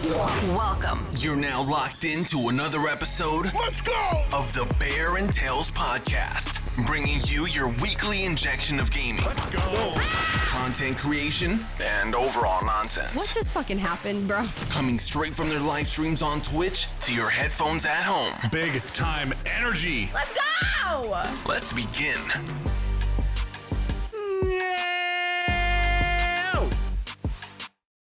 Welcome. You're now locked into another episode. Let's go! Of the Bear and Tails podcast, bringing you your weekly injection of gaming. Let's go! Content creation and overall nonsense. What just fucking happened, bro? Coming straight from their live streams on Twitch to your headphones at home. Big time energy. Let's go! Let's begin.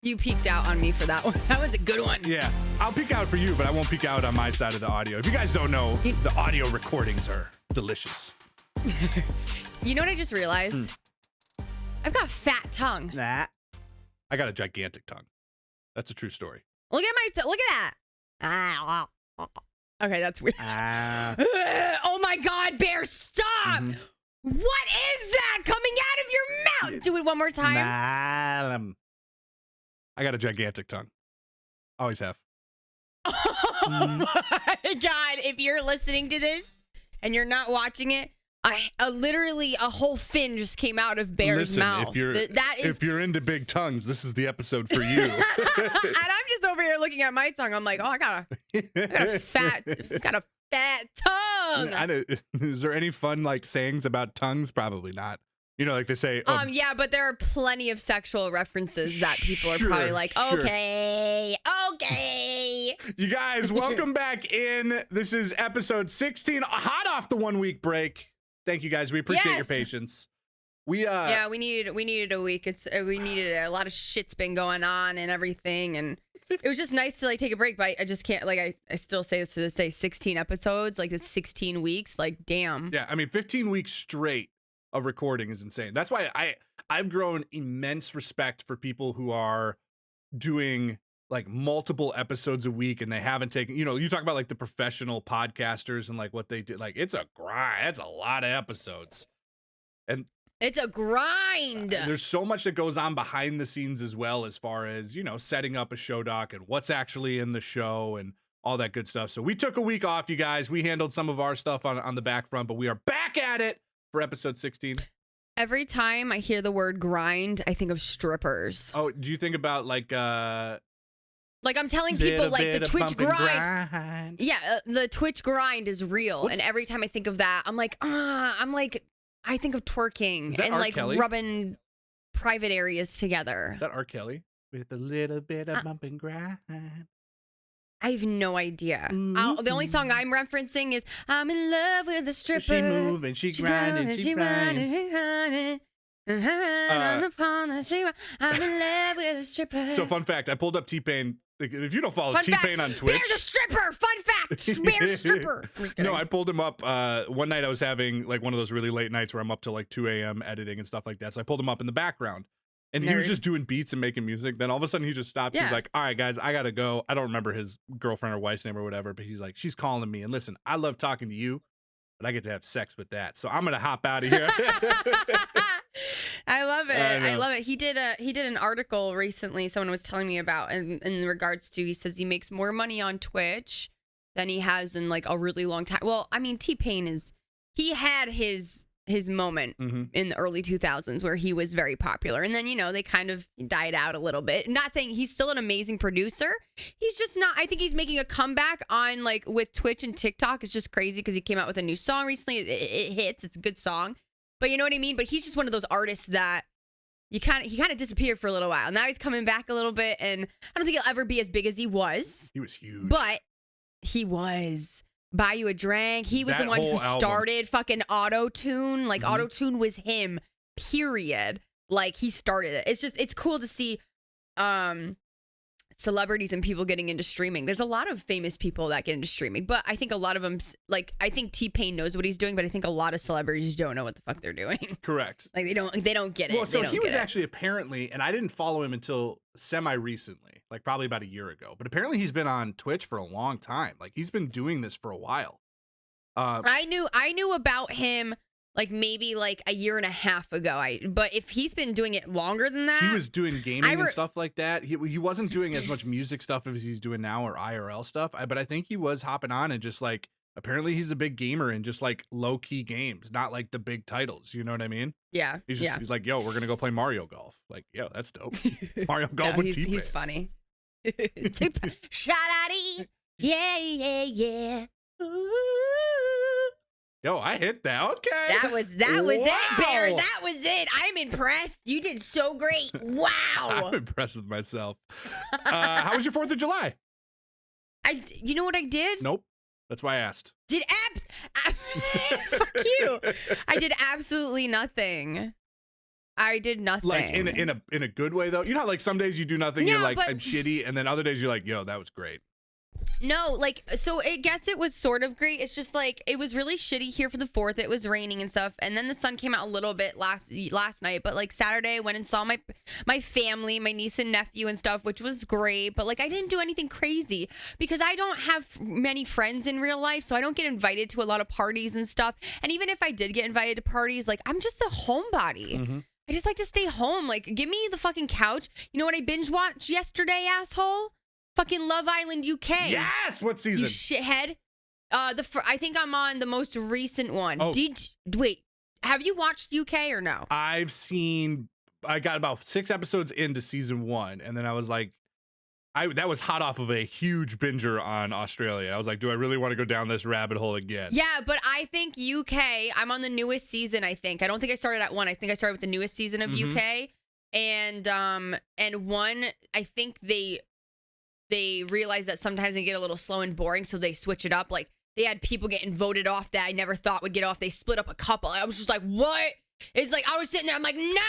You peeked out on me for that one. That was a good one. Yeah, I'll peek out for you, but I won't peek out on my side of the audio. If you guys don't know, the audio recordings are delicious. You know what I just realized? I've got a fat tongue. Nah. I got a gigantic tongue. That's a true story. Look at look at that. Okay, that's weird. Oh my God, Bear, stop! What is that coming out of your mouth? Do it one more time. I got a gigantic tongue. Always have. Oh my God, if you're listening to this and you're not watching it, literally a whole fin just came out of Bear's mouth. If you're into big tongues, this is the episode for you. And I'm just over here looking at my tongue. I'm like, oh, I got a fat tongue. Is there any fun like sayings about tongues? Probably not. You know, like they say. Yeah, but there are plenty of sexual references that people are probably like, okay. You guys, welcome back in. This is episode 16, hot off the 1 week break. Thank you guys. We appreciate your patience. We needed a week. We needed a lot of shit's been going on and everything, and it was just nice to like take a break. But I just can't I still say this to this day. 16 episodes, like it's 16 weeks. Like damn. Yeah, I mean 15 weeks straight of recording is insane. That's why I've grown immense respect for people who are doing like multiple episodes a week and they haven't taken, you talk about like the professional podcasters and like what they do. Like it's a grind. It's a lot of episodes. And it's a grind. There's so much that goes on behind the scenes as well, as far as, setting up a show doc and what's actually in the show and all that good stuff. So we took a week off, you guys. We handled some of our stuff on the back front, but we are back at it for episode 16. Every time I hear the word grind, I think of strippers. Oh, do you think about like I'm telling people like the Twitch grind. Yeah, the Twitch grind is real. And every time I think of that, I'm like, I think of twerking and like Kelly? rubbing private areas together. Is that R. Kelly? With a little bit of bump and grind. I have no idea. The only song I'm referencing is I'm in love with a stripper. She moving, she grinding, she grinding. I'm in love with a stripper. So fun fact, I pulled up T-Pain. If you don't follow T-Pain on Twitch. Bear's a stripper. Fun fact. Bear's stripper. No, I pulled him up. One night I was having like one of those really late nights where I'm up till like 2 a.m. editing and stuff like that. So I pulled him up in the background. And he was just doing beats and making music. Then all of a sudden he just stops. Yeah. He's like, all right, guys, I got to go. I don't remember his girlfriend or wife's name or whatever, but he's like, she's calling me. And listen, I love talking to you, but I get to have sex with that. So I'm going to hop out of here. I love it. I love it. He did an article recently someone was telling me about in regards to, he says he makes more money on Twitch than he has in like a really long time. Well, I mean, T-Pain he had his moment in the early 2000s where he was very popular. And then, they kind of died out a little bit. Not saying he's still an amazing producer. He's just not, I think he's making a comeback on like with Twitch and TikTok. It's just crazy because he came out with a new song recently. It hits. It's a good song. But you know what I mean? But he's just one of those artists that he kind of disappeared for a little while. Now he's coming back a little bit. And I don't think he'll ever be as big as he was. He was huge. But he was. Buy You a Drink. He was the one who started fucking auto-tune. Like auto-tune was him, period. Like he started it. It's cool to see celebrities and people getting into streaming. There's a lot of famous people that get into streaming, but I think a lot of them, like I think T-Pain knows what he's doing, but I think a lot of celebrities don't know what the fuck they're doing. Correct. Like they don't get it. Well, so he was actually apparently, and I didn't follow him until semi-recently, like probably about a year ago, but apparently he's been on Twitch for a long time. Like he's been doing this for a while. I knew about him like maybe like a year and a half ago. But if he's been doing it longer than that, he was doing gaming and stuff like that. He wasn't doing as much music stuff as he's doing now or IRL stuff. But I think he was hopping on and just like, apparently he's a big gamer in just like low key games, not like the big titles. You know what I mean? Yeah. He's like, yo, we're gonna go play Mario Golf. Like, yo, that's dope. Mario Golf with T-Pain. He's funny. Shot-a-dee. Yeah, yeah, yeah. Yo, I hit that. Okay. That was it, Bear. That was it. I'm impressed. You did so great. Wow. I'm impressed with myself. How was your 4th of July? You know what I did? Nope. That's why I asked. Fuck you. I did absolutely nothing. I did nothing. Like in a good way though. You know, like some days you do nothing. You're like, I'm shitty, and then other days you're like, yo, that was great. No, like, so I guess it was sort of great. It's just like, it was really shitty here for the 4th. It was raining and stuff. And then the sun came out a little bit last night. But like Saturday, I went and saw my family, my niece and nephew and stuff, which was great. But like, I didn't do anything crazy because I don't have many friends in real life. So I don't get invited to a lot of parties and stuff. And even if I did get invited to parties, like, I'm just a homebody. Mm-hmm. I just like to stay home. Like, give me the fucking couch. You know what I binge watched yesterday, asshole? Fucking Love Island UK. Yes! What season? You shithead. I think I'm on the most recent one. Oh. Wait, have you watched UK or no? I got about 6 episodes into season 1, and then I was like, that was hot off of a huge binger on Australia. I was like, do I really want to go down this rabbit hole again? Yeah, but I think UK, I'm on the newest season, I think. I don't think I started at 1. I think I started with the newest season of UK. And 1, I think they realize that sometimes they get a little slow and boring, so they switch it up. Like, they had people getting voted off that I never thought would get off. They split up a couple. I was just like, what? It's like, I was sitting there, I'm like, no,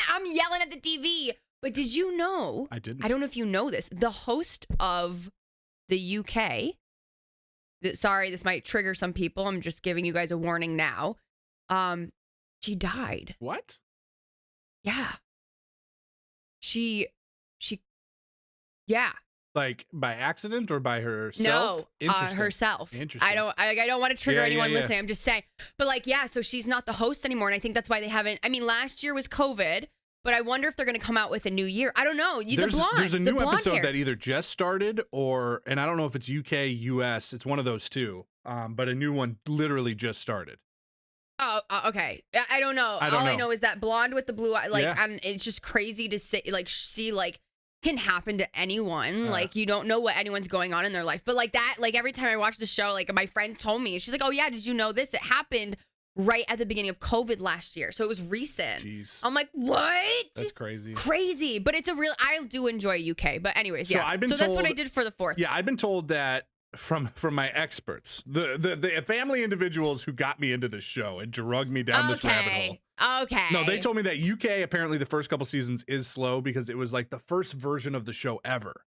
I'm yelling at the TV. But did you know? I didn't. I don't know if you know this. The host of the UK, sorry, this might trigger some people. I'm just giving you guys a warning now. She died. What? Yeah. Yeah. Like by accident or by herself? No, herself. Interesting. I don't want to trigger anyone listening. I'm just saying. But like, yeah, so she's not the host anymore, and I think that's why they haven't. I mean, last year was COVID, but I wonder if they're going to come out with a new year. I don't know. There's a new episode hair. that either just started and I don't know if it's UK, US. It's one of those two. But a new one literally just started. Oh, okay. I don't know. All I know is that blonde with the blue eye, like, and it's just crazy to see can happen to anyone. Like, you don't know what anyone's going on in their life. But like that, like every time I watch the show, like my friend told me, she's like, oh yeah, did you know this? It happened right at the beginning of COVID last year. So it was recent. Jeez. I'm like, what? That's crazy. Crazy. But I do enjoy UK. But anyways, yeah. So that's what I did for the 4th. Yeah, I've been told that from my experts, the family individuals who got me into this show and drugged me down this rabbit hole. Okay. No, they told me that UK apparently the first couple seasons is slow because it was like the first version of the show ever.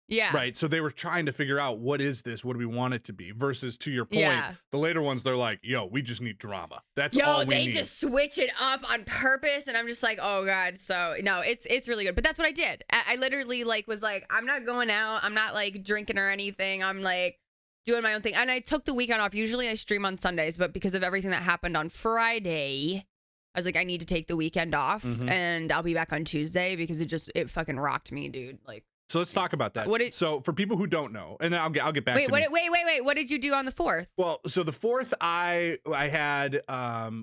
Yeah. Right. So they were trying to figure out, what is this? What do we want it to be? Versus, to your point, the later ones, they're like, yo, we just need drama. That's all we need. They just switch it up on purpose. And I'm just like, oh God. So no, it's really good. But that's what I did. I literally was like, I'm not going out. I'm not like drinking or anything. I'm like doing my own thing. And I took the weekend off. Usually I stream on Sundays, but because of everything that happened on Friday, I was like, I need to take the weekend off, and I'll be back on Tuesday because it fucking rocked me, dude. Like, so let's talk about that. So for people who don't know, and then I'll get back to Wait. What did you do on the 4th? Well, so the 4th, I had,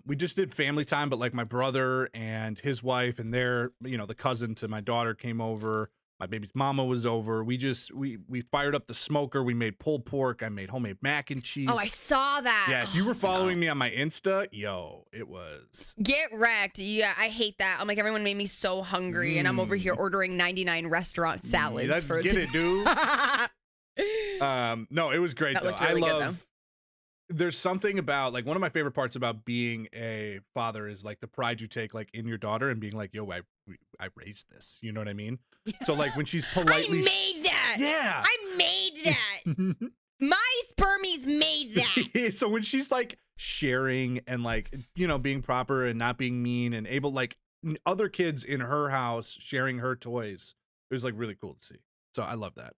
we just did family time, but like my brother and his wife and the cousin to my daughter came over. My baby's mama was over. We fired up the smoker. We made pulled pork. I made homemade mac and cheese. Oh, I saw that. Yeah, if you were following me on my Insta, it was. Get wrecked. Yeah, I hate that. I'm like, everyone made me so hungry, and I'm over here ordering 99 restaurant salads. Let's get it, dude. No, it was great though. Really good, though. There's something about, like, one of my favorite parts about being a father is like the pride you take like in your daughter and being like, yo, I raised this. You know what I mean? So like when she's politely, I made that. Yeah, I made that. My spermies made that. So when she's like sharing and like, being proper and not being mean and able, like other kids in her house sharing her toys, it was like really cool to see. So I love that.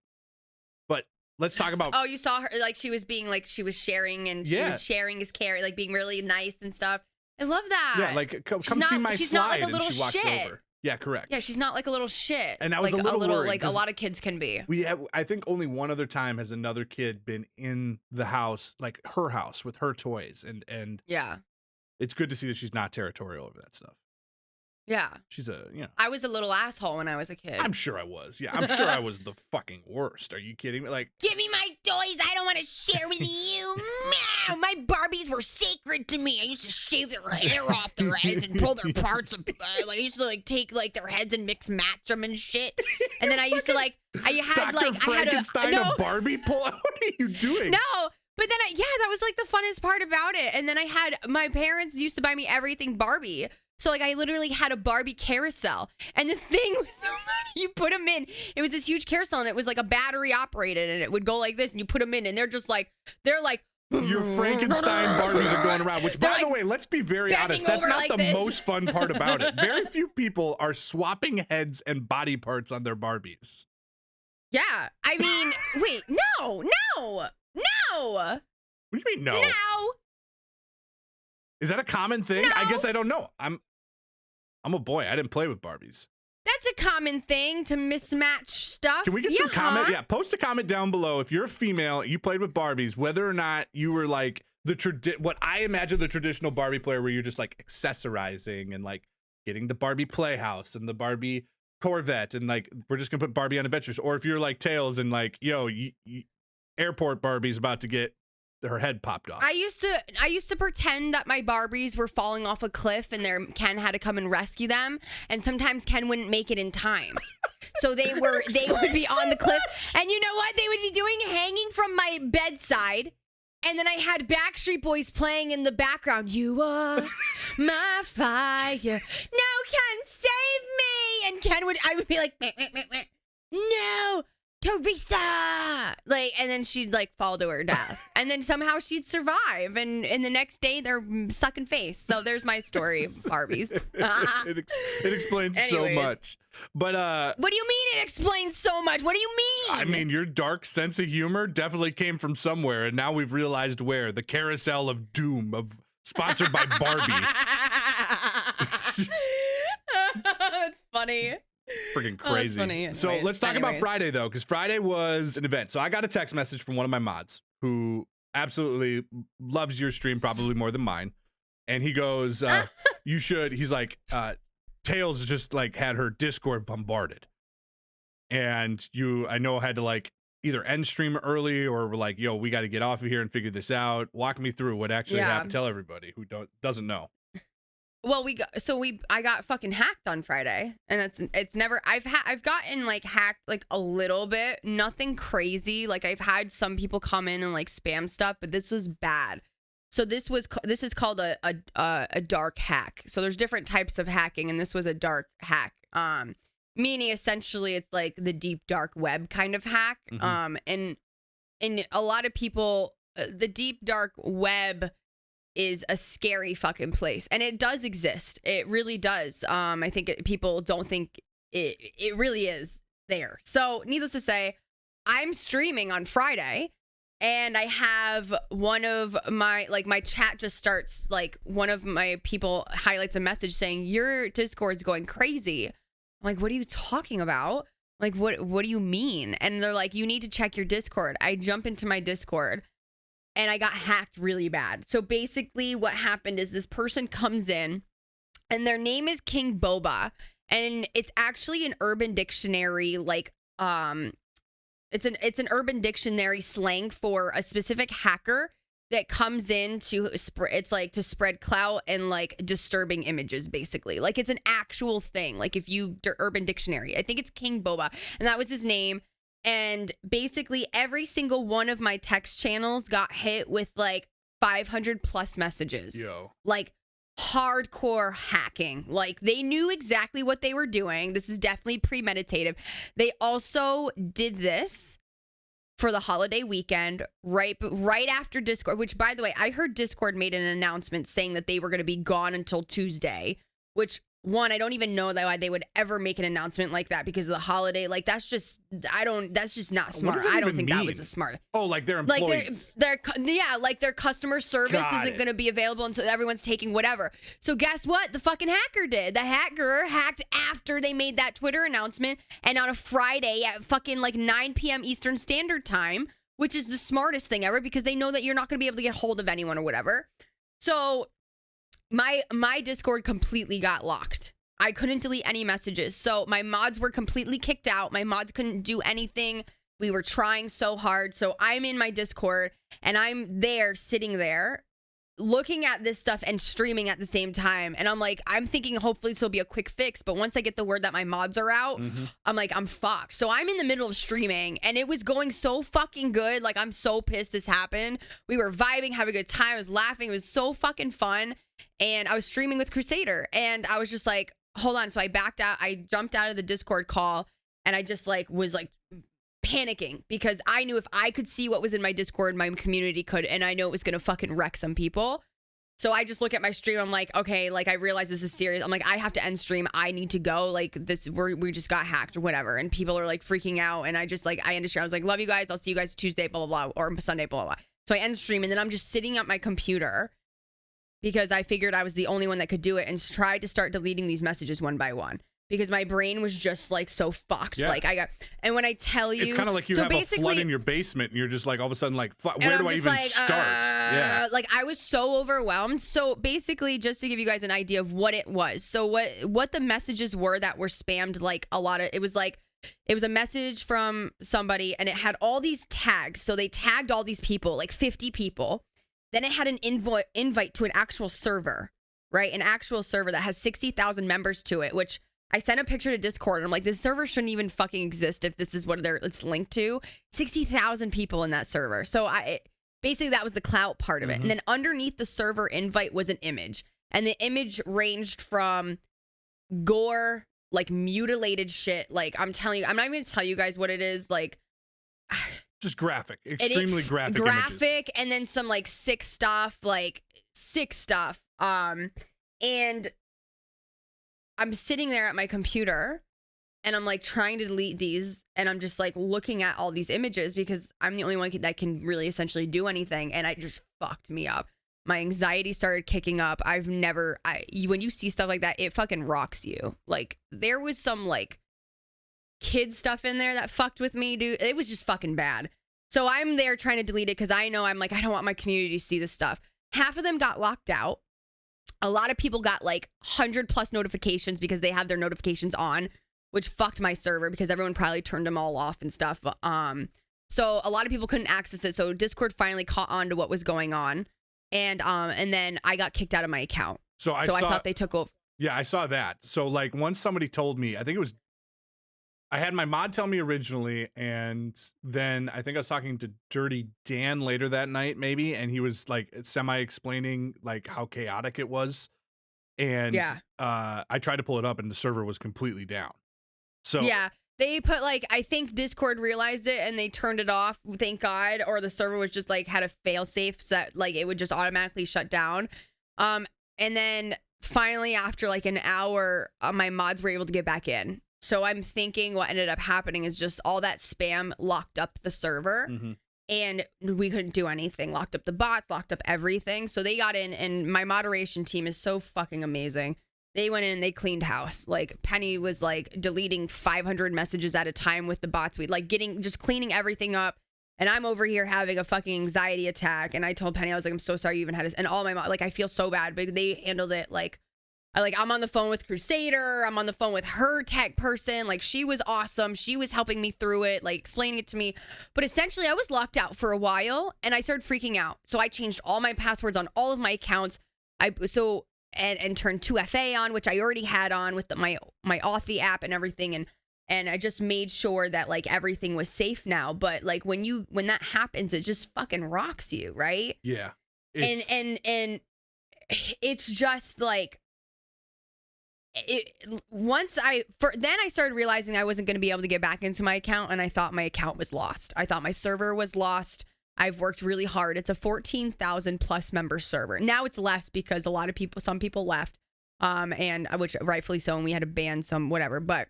But let's talk about. Oh, you saw her, like she was being like, she was sharing and she was sharing his care, like being really nice and stuff. I love that. Yeah, like come see my slide, and she walks over. Yeah, correct. Yeah, she's not like a little shit. And I was like a little worried, like a lot of kids can be. I think only one other time has another kid been in the house, like her house with her toys, and yeah, it's good to see that she's not territorial over that stuff. Yeah. She's I was a little asshole when I was a kid. I'm sure I was. Yeah, I'm sure I was the fucking worst. Are you kidding me? Like, give me my toys. I don't want to share with you. Meow. My Barbies were sacred to me. I used to shave their hair off their heads and pull their parts apart. Like, I used to like take like their heads and mix match them and shit. And then I used to like I had Dr. like Frankenstein a Barbie pull out. What are you doing? No. But then that was like the funnest part about it. And then I had my parents used to buy me everything Barbie. So, like, I literally had a Barbie carousel. And the thing was so funny. You put them in. It was this huge carousel, and it was, like, a battery operated. And it would go like this, and you put them in. And they're like... Your Frankenstein Barbies are going around. Which, by the way, let's be very honest. That's not like the most fun part about it. Very few people are swapping heads and body parts on their Barbies. Yeah. I mean, wait. No. What do you mean, no? No. Is that a common thing? No. I guess I don't know. I'm a boy. I didn't play with Barbies. That's a common thing to mismatch stuff. Can we get some comment? Yeah, post a comment down below if you're a female, you played with Barbies, whether or not you were like what I imagine the traditional Barbie player, where you're just like accessorizing and like getting the Barbie playhouse and the Barbie Corvette and like we're just gonna put Barbie on adventures, or if you're like Tails and like airport Barbie's about to get her head popped off. I used to pretend that my Barbies were falling off a cliff and Ken had to come and rescue them, and sometimes Ken wouldn't make it in time. So they would be on the cliff, and you know what they would be doing? Hanging from my bedside. And then I had Backstreet Boys playing in the background. You are my fire. No, Ken, save me. And I would be like, meh, meh, meh, meh. No, Teresa. Like, and then she'd like fall to her death. And then somehow she'd survive. And the next day they're sucking face. So there's my story, Barbies. It explains so much. But what do you mean it explains so much? What do you mean? I mean, your dark sense of humor definitely came from somewhere, and now we've realized where. The Carousel of Doom sponsored by Barbie. That's funny. Freaking crazy. Funny. So let's talk about Friday, though, because Friday was an event. So I got a text message from one of my mods who absolutely loves your stream probably more than mine. And he goes, you should. He's like, Tails just like had her Discord bombarded. And I know had to like either end stream early or were like, yo, we got to get off of here and figure this out. Walk me through what actually happened. Tell everybody who doesn't know. Well, I got fucking hacked on Friday, and it's never. I've gotten like hacked like a little bit, nothing crazy. Like I've had some people come in and like spam stuff, but this was bad. So this is called a dark hack. So there's different types of hacking, and this was a dark hack. Meaning essentially it's like the deep dark web kind of hack. Mm-hmm. And a lot of people, the deep dark web is a scary fucking place, and it does exist. It really does. I think people don't think it really is there. So needless to say, I'm streaming on Friday, and I have one of my chat just starts, like one of my people highlights a message saying your Discord's going crazy. I'm like, what are you talking about? Like, what do you mean? And they're like, you need to check your Discord. I jump into my Discord, and I got hacked really bad. So basically what happened is this person comes in, and their name is King Boba, and it's actually an Urban Dictionary, like, it's an Urban Dictionary slang for a specific hacker that comes in to spread clout and like disturbing images, basically. Like it's an actual thing. Like if you Urban Dictionary, I think it's King Boba, and that was his name. And basically every single one of my text channels got hit with like 500 plus messages. Yo. Like hardcore hacking. Like they knew exactly what they were doing. This is definitely premeditative. They also did this for the holiday weekend, right after Discord, which by the way, I heard Discord made an announcement saying that they were going to be gone until Tuesday, which one, I don't even know why they would ever make an announcement like that because of the holiday. Like that's just not smart. I don't think that was a smart. Oh, like their employees. Like their customer service isn't going to be available until everyone's taking whatever. So guess what? The fucking hacker did. The hacker hacked after they made that Twitter announcement, and on a Friday at fucking like 9 p.m. Eastern Standard Time, which is the smartest thing ever because they know that you're not going to be able to get hold of anyone or whatever. So my Discord completely got locked. I couldn't delete any messages. So my mods were completely kicked out. My mods couldn't do anything. We were trying so hard. So I'm in my Discord and I'm there sitting there looking at this stuff and streaming at the same time. And I'm like, I'm thinking hopefully this will be a quick fix. But once I get the word that my mods are out, I'm like, I'm fucked. So I'm in the middle of streaming and it was going so fucking good. Like, I'm so pissed this happened. We were vibing, having a good time. I was laughing. It was so fucking fun. And I was streaming with Crusader and I was just like, hold on. So I backed out. I jumped out of the Discord call and I just like was like panicking because I knew if I could see what was in my Discord, my community could, and I know it was gonna fucking wreck some people. So I just look at my stream. I'm like, okay, like I realize this is serious. I'm like, I have to end stream. I need to go. Like this, we just got hacked or whatever, and people are like freaking out. And I just like I ended stream. I was like, love you guys. I'll see you guys Tuesday, blah blah blah, or Sunday, blah blah blah. So I end stream, and then I'm just sitting at my computer because I figured I was the only one that could do it, and tried to start deleting these messages one by one. Because my brain was just like so fucked. Yeah. Like and when I tell you, it's kind of like you have a flood in your basement and you're just like all of a sudden like, where do I even start? Yeah. Like I was so overwhelmed. So basically, just to give you guys an idea of what it was. So what the messages were that were spammed, like a lot of, it was a message from somebody and it had all these tags. So they tagged all these people, like 50 people. Then it had an invite to an actual server, right? An actual server that has 60,000 members to it, which I sent a picture to Discord and I'm like, this server shouldn't even fucking exist if this is what it's linked to. 60,000 people in that server. So basically that was the clout part of it. And then underneath the server invite was an image. And the image ranged from gore, like mutilated shit. Like I'm telling you, I'm not even gonna tell you guys what it is. Like just graphic, extremely graphic images. And then some like sick stuff. And I'm sitting there at my computer and I'm like trying to delete these and I'm just like looking at all these images because I'm the only one that can really essentially do anything, and it just fucked me up. My anxiety started kicking up. When you see stuff like that, it fucking rocks you. Like there was some like kid stuff in there that fucked with me, dude. It was just fucking bad. So I'm there trying to delete it because I know I'm like, I don't want my community to see this stuff. Half of them got locked out. A lot of people got like 100+ notifications because they have their notifications on, which fucked my server because everyone probably turned them all off and stuff. So a lot of people couldn't access it. So Discord finally caught on to what was going on. And then I got kicked out of my account. So I thought they took over. Yeah, I saw that. So like once somebody told me, I think it was, I had my mod tell me originally, and then I think I was talking to Dirty Dan later that night, maybe, and he was like semi-explaining like how chaotic it was. And I tried to pull it up, and the server was completely down. So yeah, they put like, I think Discord realized it and they turned it off, thank God, or the server was just like had a fail-safe set, like it would just automatically shut down. And then finally, after like an hour, my mods were able to get back in. So I'm thinking what ended up happening is just all that spam locked up the server and we couldn't do anything. Locked up the bots, locked up everything. So they got in, and my moderation team is so fucking amazing. They went in and they cleaned house. Like Penny was like deleting 500 messages at a time with the bots. We like just cleaning everything up. And I'm over here having a fucking anxiety attack. And I told Penny, I was like, I'm so sorry you even had this. And all my like, I feel so bad, but they handled it like, I'm on the phone with Crusader. I'm on the phone with her tech person. Like, she was awesome. She was helping me through it, like explaining it to me. But essentially, I was locked out for a while and I started freaking out. So I changed all my passwords on all of my accounts. And turned 2FA on, which I already had on with my Authy app and everything. And I just made sure that like everything was safe now. But like when that happens, it just fucking rocks you, right? Yeah. And it's just like, then I started realizing I wasn't going to be able to get back into my account, and I thought my account was lost. I thought my server was lost. I've worked really hard. It's a 14,000+ member server. Now it's less because some people left, and which rightfully so, and we had to ban some whatever. But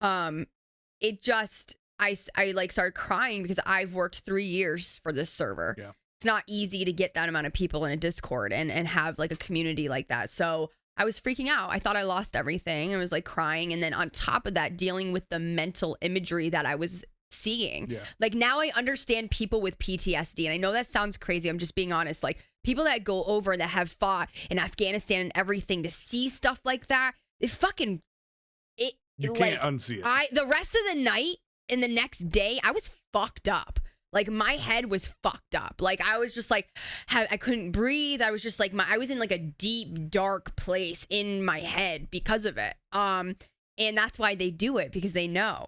it just I like started crying because I've worked 3 years for this server. Yeah. It's not easy to get that amount of people in a Discord and have like a community like that. So I was freaking out. I thought I lost everything. I was like crying. And then on top of that, dealing with the mental imagery that I was seeing. Yeah. Like now I understand people with PTSD. And I know that sounds crazy. I'm just being honest. Like people that go over that have fought in Afghanistan and everything, to see stuff like that, it fucking it. You can't unsee it. The rest of the night and the next day, I was fucked up. Like, my head was fucked up. Like, I was just like, I couldn't breathe. I was just like, I was in like a deep, dark place in my head because of it. And that's why they do it, because they know.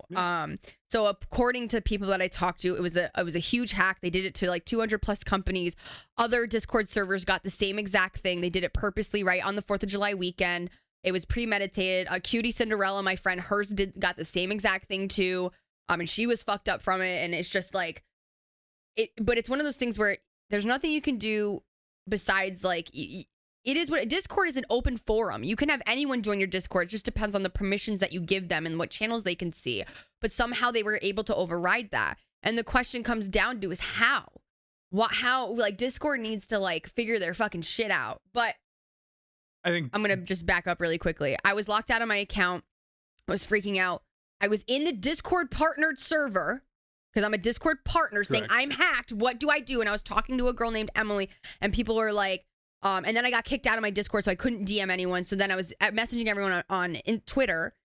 So according to people that I talked to, it was a huge hack. They did it to like 200 plus companies. Other Discord servers got the same exact thing. They did it purposely right on the 4th of July weekend. It was premeditated. Cutie Cinderella, my friend, got the same exact thing too. And she was fucked up from it. And it's just like, but it's one of those things where there's nothing you can do besides like, it is what Discord is, an open forum. You can have anyone join your Discord. It just depends on the permissions that you give them and what channels they can see. But somehow they were able to override that. And the question comes down to is how? How like Discord needs to like figure their fucking shit out. But I think I'm going to just back up really quickly. I was locked out of my account. I was freaking out. I was in the Discord partnered server because I'm a Discord partner. Correct. Saying I'm hacked. What do I do? And I was talking to a girl named Emily, and people were like, and then I got kicked out of my Discord, so I couldn't DM anyone. So then I was messaging everyone on Twitter,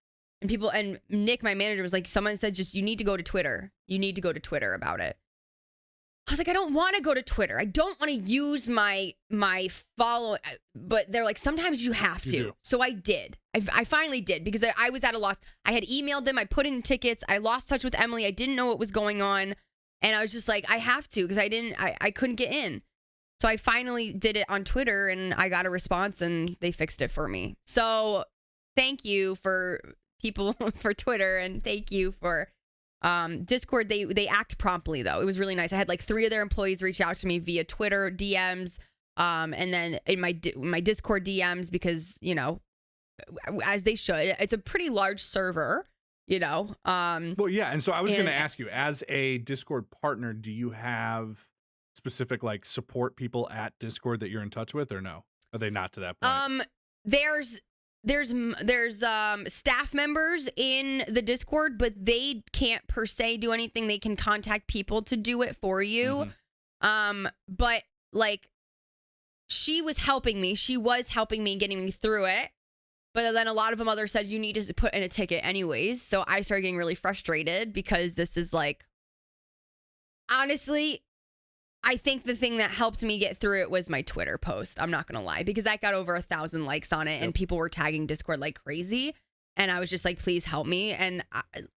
and Nick, my manager, was like, someone said, you need to go to Twitter. You need to go to Twitter about it. I was like, I don't want to go to Twitter. I don't want to use my follow, but they're like, sometimes you have to. So I did. I finally did, because I was at a loss. I had emailed them. I put in tickets. I lost touch with Emily. I didn't know what was going on. And I was just like, I have to, because I couldn't get in. So I finally did it on Twitter, and I got a response, and they fixed it for me. So thank you for people for Twitter, and thank you for Discord. They act promptly, though. It was really nice. I had like 3 of their employees reach out to me via Twitter DMs, and then in my Discord DMs, because, you know, as they should. It's a pretty large server, you know. Well, yeah, and so I was going to ask you, as a Discord partner, do you have specific like support people at Discord that you're in touch with, or no? Are they not to that point? There's staff members in the Discord, but they can't per se do anything. They can contact people to do it for you. Mm-hmm. But like, she was helping me getting me through it. But then a lot of them others said you need to put in a ticket anyways. So I started getting really frustrated, because this is like, honestly, I think the thing that helped me get through it was my Twitter post. I'm not going to lie, because that got over 1,000 likes on it, and people were tagging Discord like crazy. And I was just like, please help me. And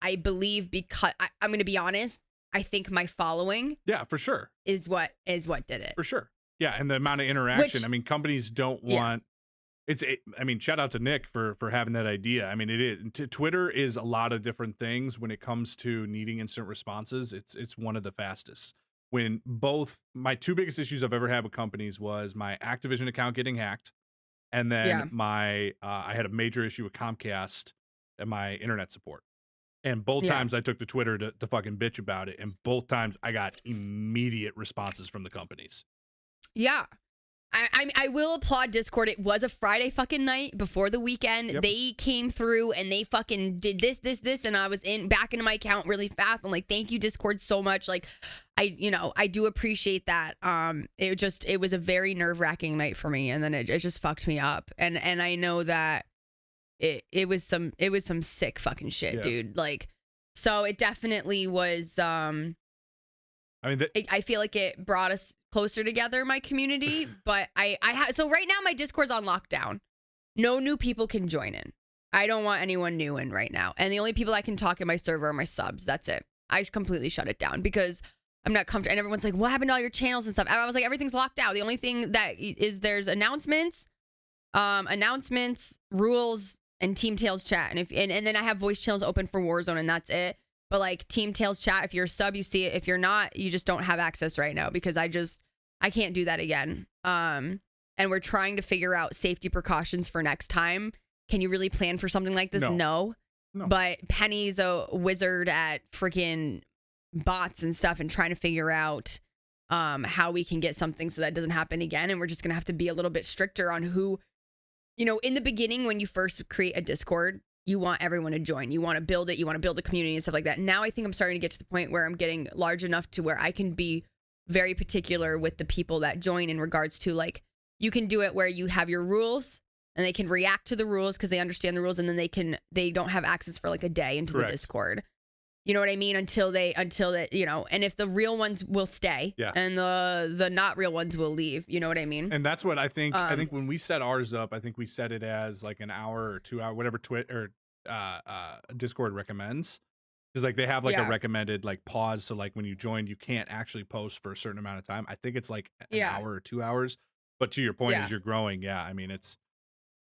I believe, because I'm going to be honest, I think my following, yeah, for sure, is what did it. For sure. Yeah. And the amount of interaction. I mean, companies don't want, I mean, shout out to Nick for having that idea. I mean, it is, Twitter is a lot of different things when it comes to needing instant responses. It's one of the fastest. When both my 2 biggest issues I've ever had with companies was my Activision account getting hacked, and then I had a major issue with Comcast and my internet support. And both times I took to Twitter to fucking bitch about it, and both times I got immediate responses from the companies. Yeah. I will applaud Discord. It was a Friday fucking night before the weekend. Yep. They came through and they fucking did this, and I was back into my account really fast. I'm like, thank you, Discord, so much. Like, I do appreciate that. It was a very nerve-wracking night for me, and then it just fucked me up. And I know that it was some sick fucking shit, dude. Like, so it definitely was. I feel like it brought us closer together, my community. But so right now my Discord's on lockdown. No new people can join in. I don't want anyone new in right now. And the only people I can talk in my server are my subs. That's it. I just completely shut it down, because I'm not comfortable. And everyone's like, what happened to all your channels and stuff? I was like, everything's locked out. The only thing that is, there's announcements, rules, and Team Tails chat. And then I have voice channels open for Warzone, and that's it. But like Team Tails chat, if you're a sub, you see it. If you're not, you just don't have access right now, because I can't do that again. And we're trying to figure out safety precautions for next time. Can you really plan for something like this? No. But Penny's a wizard at freaking bots and stuff, and trying to figure out how we can get something so that doesn't happen again. And we're just going to have to be a little bit stricter on who, in the beginning, when you first create a Discord, you want everyone to join. You want to build it. You want to build a community and stuff like that. Now I think I'm starting to get to the point where I'm getting large enough to where I can be very particular with the people that join, in regards to, like, you can do it where you have your rules, and they can react to the rules because they understand the rules, and then they don't have access for like a day into the Discord. You know what I mean? Until they, and if the real ones will stay, and the not real ones will leave. You know what I mean? And that's what I think. I think when we set ours up, I think we set it as like an hour or 2 hour, whatever Discord recommends. Because like they have like a recommended like pause, so like when you join, you can't actually post for a certain amount of time. I think it's like an hour or 2 hours. But to your point, as you're growing, I mean, it's.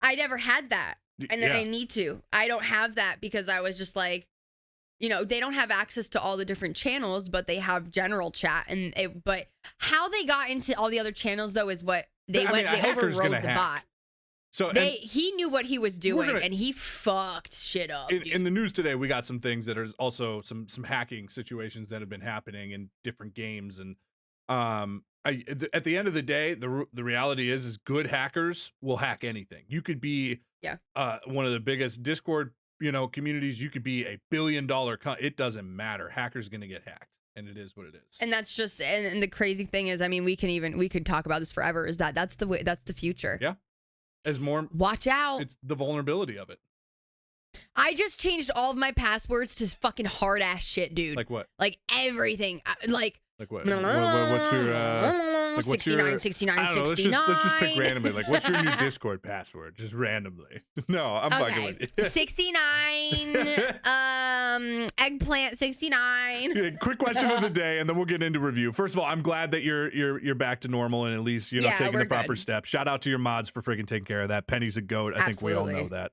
I never had that, and then I need to. I don't have that because I was just like, they don't have access to all the different channels, but they have general chat, but how they got into all the other channels though is what they overrode the bot. So he knew what he was doing, and he fucked shit up. In the news today, we got some things that are also some hacking situations that have been happening in different games, and at the end of the day, the reality is good hackers will hack anything. You could be one of the biggest Discord communities. You could be $1 billion. It doesn't matter. Hackers gonna get hacked. And it is what it is. And that's just and the crazy thing is, I mean, we could talk about this forever. Is that's the future. Yeah. As more watch out. It's the vulnerability of it. I just changed all of my passwords to fucking hard ass shit, dude. Like what? Like everything. Like what? What's your 69, 69, I don't know, 69. Let's just pick randomly. Like, what's your new Discord password? Just randomly. No, I'm fucking with you. 69. Eggplant 69. Quick question of the day, and then we'll get into review. First of all, I'm glad that you're back to normal and at least taking the proper steps. Shout out to your mods for freaking taking care of that. Penny's a goat. I think we all know that.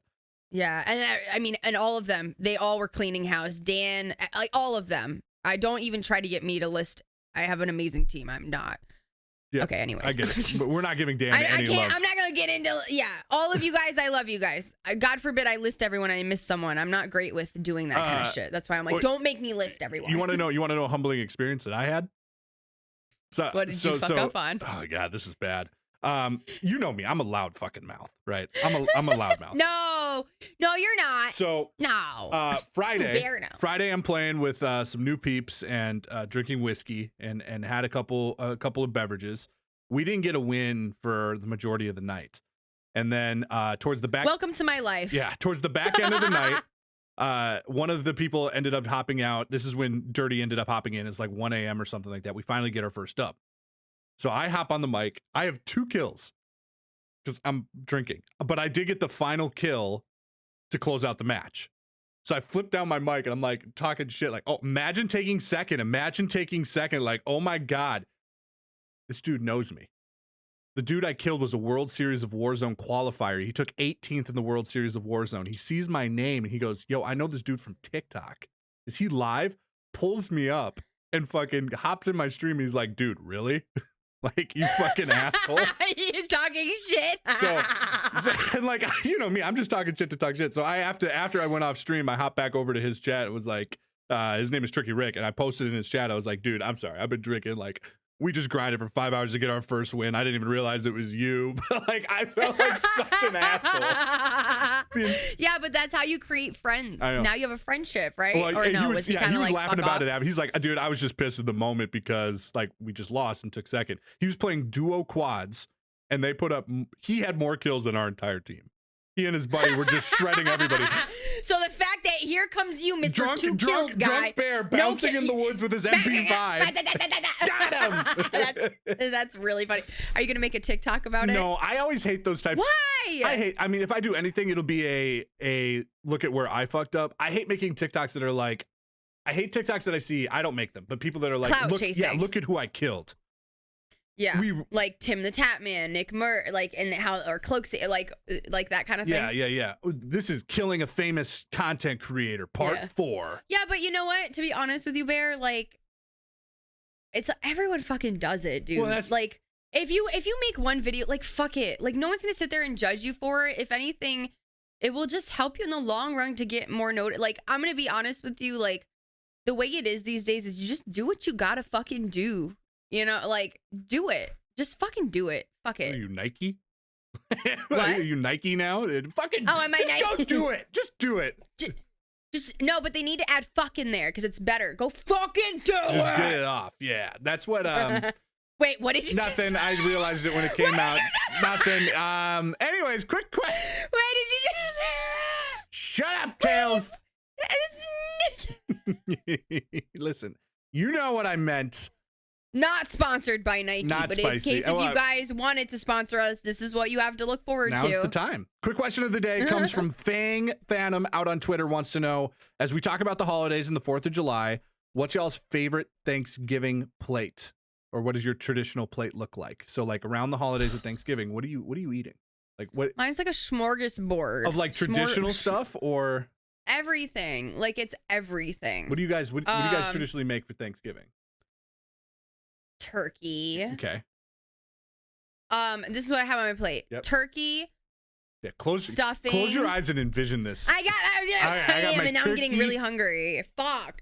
Yeah, and I mean, and all of them, they all were cleaning house. Dan, like all of them. I don't even try to get me to list. I have an amazing team. I'm not. Yeah. Okay, anyways. I get it. But we're not giving Dan any love. I'm not going to get into, all of you guys, I love you guys. God forbid I list everyone and I miss someone. I'm not great with doing that kind of shit. That's why I'm like, don't make me list everyone. You want to know a humbling experience that I had? So, what did you fuck up on? Oh, God, this is bad. You know me. I'm a loud fucking mouth, right? I'm a loud mouth. No, you're not. So no. Friday, I'm playing with some new peeps and drinking whiskey and had a couple of beverages. We didn't get a win for the majority of the night, and then towards the back. Welcome to my life. Yeah, towards the back end of the night, one of the people ended up hopping out. This is when Dirty ended up hopping in. It's like 1 a.m. or something like that. We finally get our first up. So I hop on the mic. I have 2 kills because I'm drinking, but I did get the final kill to close out the match. So I flipped down my mic and I'm like talking shit like, oh, imagine taking second. Like, oh my God, this dude knows me. The dude I killed was a World Series of Warzone qualifier. He took 18th in the World Series of Warzone. He sees my name and he goes, yo, I know this dude from TikTok. Is he live? Pulls me up and fucking hops in my stream. He's like, dude, really? Like, you fucking asshole. You're talking shit. So and like, you know me, I'm just talking shit to talk shit. So after I went off stream, I hopped back over to his chat. It was like, his name is Tricky Rick. And I posted in his chat. I was like, dude, I'm sorry. I've been drinking. Like, we just grinded for 5 hours to get our first win. I didn't even realize it was you. But like, I felt like such an asshole. Yeah, but that's how you create friends. Now you have a friendship, right? Well, or no? He was laughing about it. He's like, dude, I was just pissed at the moment because like we just lost and took second. He was playing duo quads and they put up. He had more kills than our entire team. He and his buddy were just shredding everybody. So the fact that here comes you, Mr. Two Kills guy. Drunk bear bouncing in the woods with his MP5. Got him. That's really funny. Are you going to make a TikTok about it? No, I always hate those types. Why? I mean, if I do anything, it'll be a look at where I fucked up. I hate making TikToks that are like, I hate TikToks that I see. I don't make them, but people that are like, look at who I killed. Yeah, like Tim the Tapman, Nick Murr, like, and how, or Cloaks, like that kind of thing. Yeah. This is killing a famous content creator, part 4. Yeah, but you know what? To be honest with you, Bear, like, it's everyone fucking does it, dude. Well, that's like, if you make one video, like, fuck it, like, no one's gonna sit there and judge you for it. If anything, it will just help you in the long run to get more notice. Like, I'm gonna be honest with you, like, the way it is these days is you just do what you gotta fucking do. You know, like, do it. Just fucking do it. Fuck it. Are you Nike? What? Are you Nike now? Fucking. Oh, am I Nike? Just go do it. Just do it. Just no, but they need to add fuck in there because it's better. Go fucking do it. Just get it off. Yeah, that's what. Wait, what did you Nothing. just... I realized it when it came out. Nothing. Anyways, quick question. Why did you do that? Shut up, Tails. Listen, you know what I meant. Not sponsored by Nike, Not but spicy. in case if you guys wanted to sponsor us, this is what you have to look forward to. Now's the time. Quick question of the day comes from Fang Phantom out on Twitter, wants to know, as we talk about the holidays and the 4th of July, what's y'all's favorite Thanksgiving plate? Or what does your traditional plate look like? So like around the holidays of Thanksgiving, what are you eating? Like what? Mine's like a smorgasbord. Of like traditional stuff or? Everything. Like it's everything. What do you guys traditionally make for Thanksgiving? Turkey. Okay. This is what I have on my plate. Yep. Turkey. Yeah, stuffing. Close your eyes and envision this. I got my and now turkey. I'm getting really hungry. Fuck.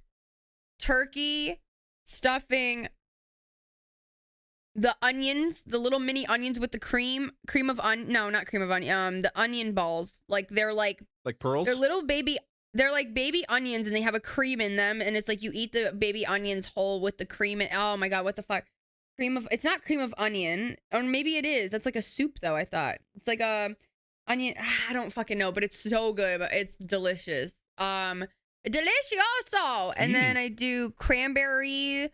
Turkey, stuffing, the onions, the little mini onions with the cream of onion. No, not cream of onion. The onion balls. Like they're like pearls. They're little baby. They're like baby onions, and they have a cream in them, and it's like you eat the baby onions whole with the cream. And oh my god, what the fuck? It's not cream of onion, or maybe it is. That's like a soup though. I thought it's like a onion. I don't fucking know, but it's so good. But it's delicious. Delicioso. And then I do cranberry,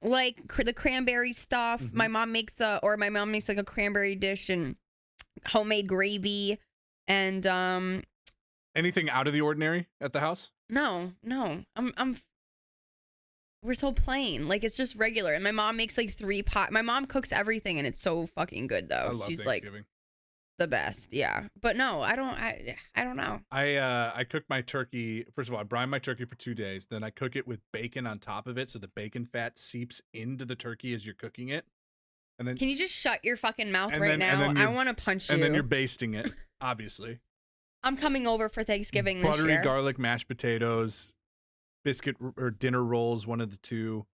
like the cranberry stuff. Mm-hmm. My mom makes like a cranberry dish and homemade gravy and Anything out of the ordinary at the house? No. We're so plain. Like it's just regular. And my mom makes like 3 pot. My mom cooks everything and it's so fucking good though. I love She's Thanksgiving. Like the best. Yeah. But no, I don't know. I cook my turkey. First of all, I brine my turkey for 2 days. Then I cook it with bacon on top of it so the bacon fat seeps into the turkey as you're cooking it. And then can you just shut your fucking mouth right now? I want to punch you. And then you're basting it, obviously. I'm coming over for Thanksgiving this year. Buttery garlic mashed potatoes, biscuit or dinner rolls, one of the two,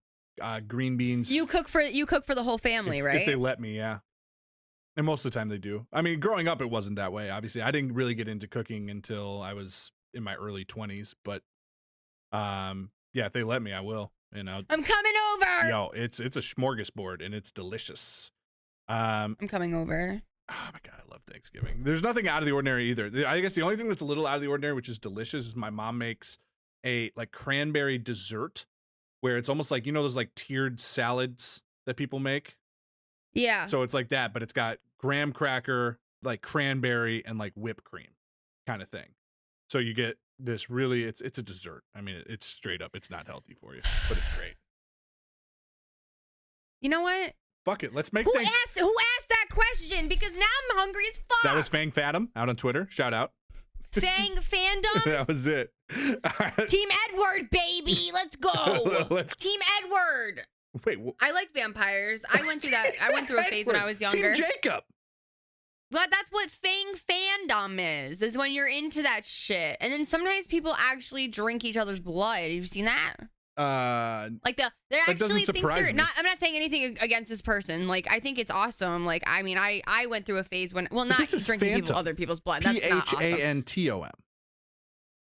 green beans. You cook for the whole family, right? If they let me, yeah. And most of the time they do. I mean, growing up, it wasn't that way. Obviously, I didn't really get into cooking until I was in my early 20s. But yeah, if they let me, I will. You know, I'm coming over. Yo, it's a smorgasbord and it's delicious. I'm coming over. Oh my god, I love Thanksgiving. There's nothing out of the ordinary either. I guess the only thing that's a little out of the ordinary, which is delicious, is my mom makes a like cranberry dessert, where it's almost like, you know, those like tiered salads that people make. Yeah. So it's like that, but it's got graham cracker, like cranberry, and like whipped cream, kind of thing. So you get this really, it's a dessert. I mean, it's straight up, it's not healthy for you, but it's great. You know what? Fuck it, let's make Who asked that question? Because now I'm hungry as fuck. That was Fang Phantom out on Twitter. Shout out. Fang Fandom? That was it. Right. Team Edward, baby. Let's go. Team Edward. Wait. I like vampires. I went through that. I went through a phase when I was younger. Team Jacob. Well, that's what Fang Fandom is when you're into that shit. And then sometimes people actually drink each other's blood. Have you seen that? Like they're actually think they're not. I'm not saying anything against this person. Like I think it's awesome. Like I mean, I went through a phase when not drinking other people's blood. That's not awesome. Phantom.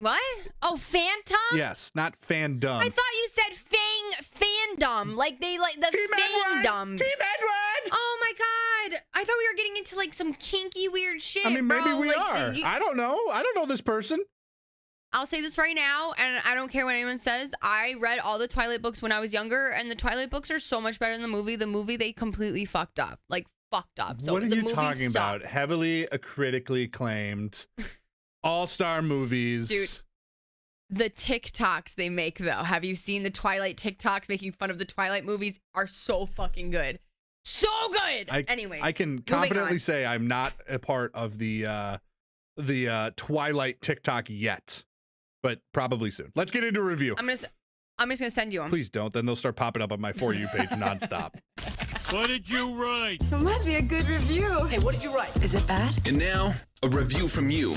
What? Oh, Phantom? Yes, not fandom. I thought you said Fandom. Like they like the Team fandom. Team Edward. Oh my god! I thought we were getting into like some kinky weird shit. I mean, maybe we like, are. I don't know. I don't know this person. I'll say this right now, and I don't care what anyone says. I read all the Twilight books when I was younger, and the Twilight books are so much better than the movie. The movie, they completely fucked up. Like, fucked up. So what are the you movie talking sucked. about? Heavily critically acclaimed all-star movies. Dude, the TikToks they make, though. Have you seen the Twilight TikToks making fun of the Twilight movies? Are so fucking good. So good! Anyway, I can confidently say I'm not a part of the Twilight TikTok yet. But probably soon. Let's get into a review. I'm just gonna send you them. Please don't. Then they'll start popping up on my For You page nonstop. What did you write? It must be a good review. Hey, what did you write? Is it bad? And now, a review from you.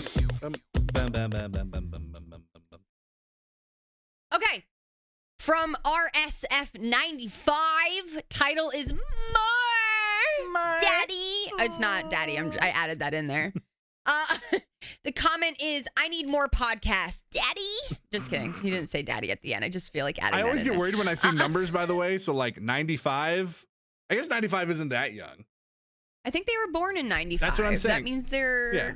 Okay. From RSF95, title is More Daddy. It's not Daddy. I added that in there. The comment is, I need more podcasts. Daddy? Just kidding. He didn't say daddy at the end. I just feel like adding that I always in get there. worried when I see numbers, by the way. So like 95. I guess 95 isn't that young. I think they were born in 95. That's what I'm saying. That means they're... Yeah.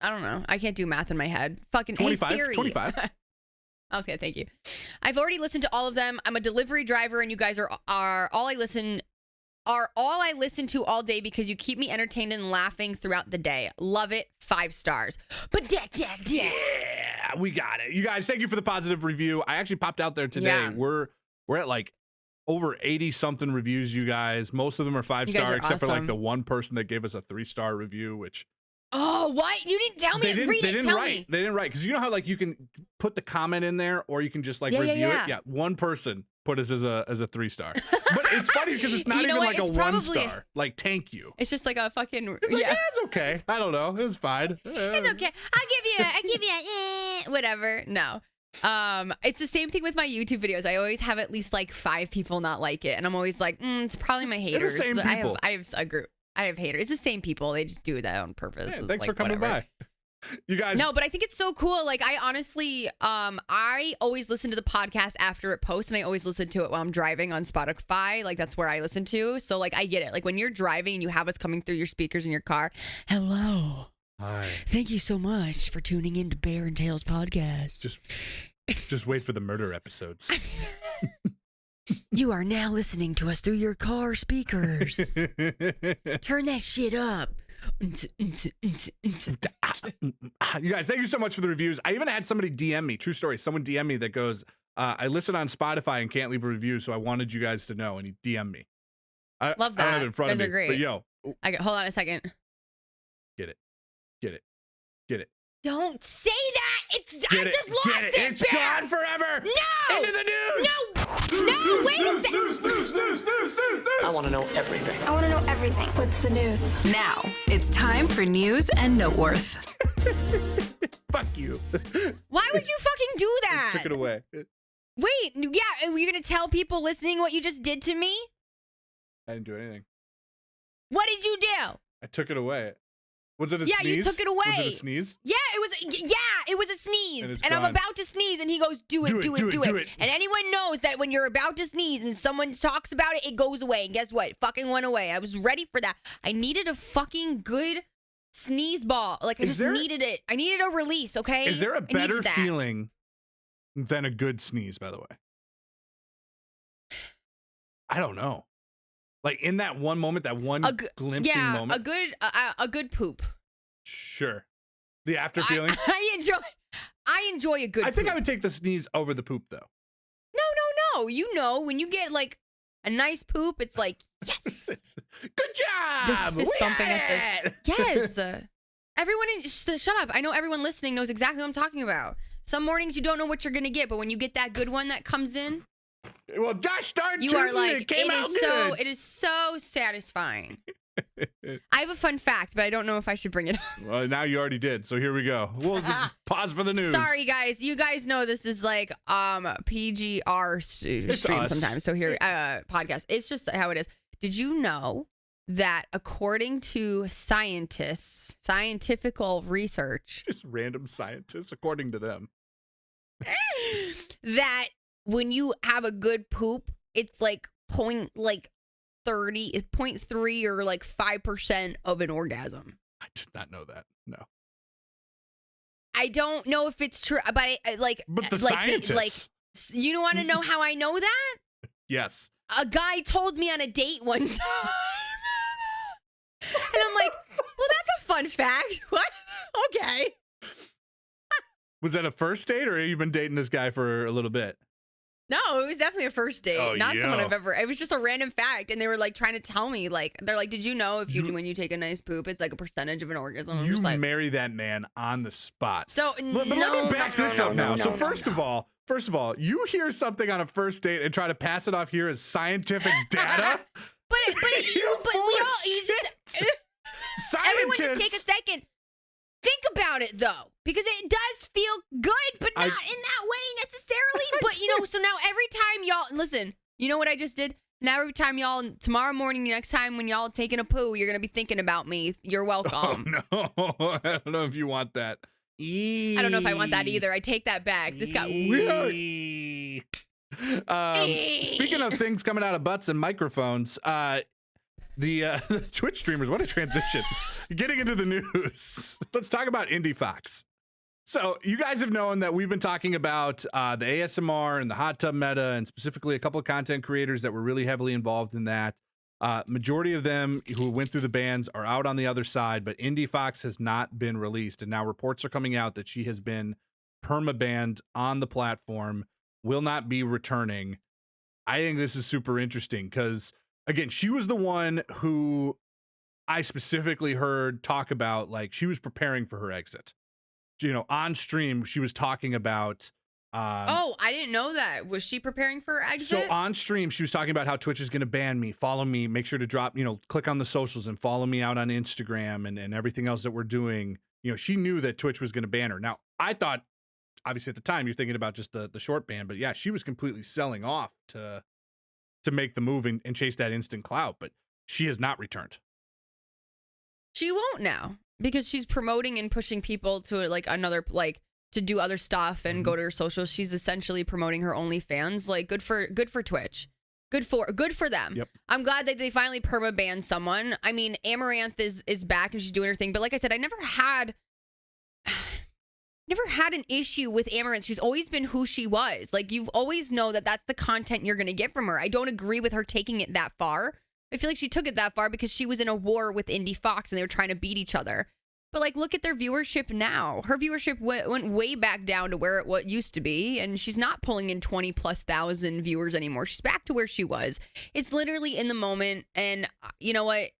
I don't know. I can't do math in my head. Fucking 25. Hey Siri. 25. Okay, thank you. I've already listened to all of them. I'm a delivery driver, and you guys are all I listen to all day because you keep me entertained and laughing throughout the day. Love it. 5 stars. But yeah, we got it. You guys, thank you for the positive review. I actually popped out there today. Yeah. We're at like over 80 something reviews, you guys. Most of them are 5-star, except for like the one person that gave us a 3-star review, which. Oh, what? You didn't tell me. They didn't write. They didn't write because you know how like you can put the comment in there, or you can just like review it. Yeah, one person put us as a 3-star, but it's funny because it's not even like a 1-star. Like, thank you. It's just like a fucking. It's like, it's okay. I don't know. It's fine. It's okay. I give you a whatever. No. It's the same thing with my YouTube videos. I always have at least like 5 people not like it, and I'm always like, it's probably my haters. It's the same people. I have a group. I have haters. It's the same people. They just do that on purpose. Yeah, it's thanks like, for coming by. You guys. No, but I think it's so cool. Like, I honestly, I always listen to the podcast after it posts, and I always listen to it while I'm driving on Spotify. Like, that's where I listen to. So, like, I get it. Like, when you're driving and you have us coming through your speakers in your car, hello. Hi. Thank you so much for tuning in to Bear and Tails podcast. Just wait for the murder episodes. You are now listening to us through your car speakers. Turn that shit up. You guys, thank you so much for the reviews. I even had somebody DM me, true story, someone DM me that goes, I listen on Spotify and can't leave a review, so I wanted you guys to know, and he DM'd me. Love that. I don't have it in front of me, great. but yo. Hold on a second. Get it. Don't say that. I just lost it. It's gone forever. No. Into the news. No, wait a second. News. I want to know everything. I want to know everything. What's the news? Now, it's time for News and Noteworth. Fuck you. Why would you fucking do that? Took it away. Wait, yeah, were you going to tell people listening what you just did to me? I didn't do anything. What did you do? I took it away. Was it a sneeze? sneeze? Yeah, you took it away. Was it a sneeze? Yeah, it was a sneeze. And I'm gone. about to sneeze, and he goes, do it. And anyone knows that when you're about to sneeze and someone talks about it, it goes away. And guess what? It fucking went away. I was ready for that. I needed a fucking good sneeze ball. Like, I needed it. I needed a release, okay? Is there a better feeling than a good sneeze, by the way? I don't know. Like, in that one moment, that one glimpsing moment. A good poop. Sure. The after feeling. I enjoy a good poop. I think I would take the sneeze over the poop, though. No. You know, when you get like a nice poop, it's like, yes. Good job. This fist bumping at the yes. Everyone, shut up. I know everyone listening knows exactly what I'm talking about. Some mornings you don't know what you're gonna get, but when you get that good one that comes in. Well, gosh darn, you are like, it came out good. It is so satisfying. I have a fun fact, but I don't know if I should bring it up. Well, now you already did, so here we go. We'll pause for the news. Sorry, guys. You guys know this is like PGR stream sometimes. So here, podcast. It's just how it is. Did you know that according to scientific research, just random scientists, according to them, that when you have a good poop, it's like 0.3 or like 5% of an orgasm. I did not know that. No. I don't know if it's true, but But the scientists. You want to know how I know that? Yes. A guy told me on a date one time. And I'm like, well, that's a fun fact. What? Okay. Was that a first date, or have you been dating this guy for a little bit? No, it was definitely a first date. Not someone I've ever. It was just a random fact, and they were like trying to tell me, like, they're like, "Did you know when you take a nice poop, it's like a percentage of an orgasm?" You marry that man on the spot. So, but let me back this up now. So first of all, you hear something on a first date and try to pass it off here as scientific data. but everyone just take a second. Think about it, though, because it does feel good, but not in that way necessarily. But, so now every time y'all, listen, you know what I just did? Now every time y'all, tomorrow morning, next time when y'all taking a poo, you're going to be thinking about me. You're welcome. Oh, no. I don't know if you want that. I don't know if I want that either. I take that back. This got weird. Speaking of things coming out of butts and microphones, the Twitch streamers, what a transition. Getting into the news. Let's talk about Indie Fox. So you guys have known that we've been talking about the ASMR and the hot tub meta, and specifically a couple of content creators that were really heavily involved in that. Majority of them who went through the bans are out on the other side, but Indie Fox has not been released. And now reports are coming out that she has been perma-banned on the platform, will not be returning. I think this is super interesting because, again, she was the one who I specifically heard talk about, like, she was preparing for her exit. You know, on stream, she was talking about. I didn't know that. Was she preparing for her exit? So on stream, she was talking about how Twitch is going to ban me. Follow me. Make sure to drop, click on the socials and follow me out on Instagram and everything else that we're doing. You know, she knew that Twitch was going to ban her. Now, I thought, obviously at the time, you're thinking about just the short ban, but yeah, she was completely selling off to make the move and chase that instant clout, but she has not returned. She won't now because she's promoting and pushing people to like another, like, to do other stuff and go to her socials. She's essentially promoting her OnlyFans. Like, good for Twitch. Good for them. Yep. I'm glad that they finally perma-banned someone. I mean, Amaranth is back and she's doing her thing, but like I said, I never had an issue with Amaranth. She's always been who she was. Like, you've always know that that's the content you're going to get from her. I don't agree with her taking it that far. I feel like she took it that far because she was in a war with Indie Fox and they were trying to beat each other. But like, look at their viewership now. Her viewership went way back down to where it used to be, and she's not pulling in 20,000+ viewers anymore. She's back to where she was. It's literally in the moment, and you know what?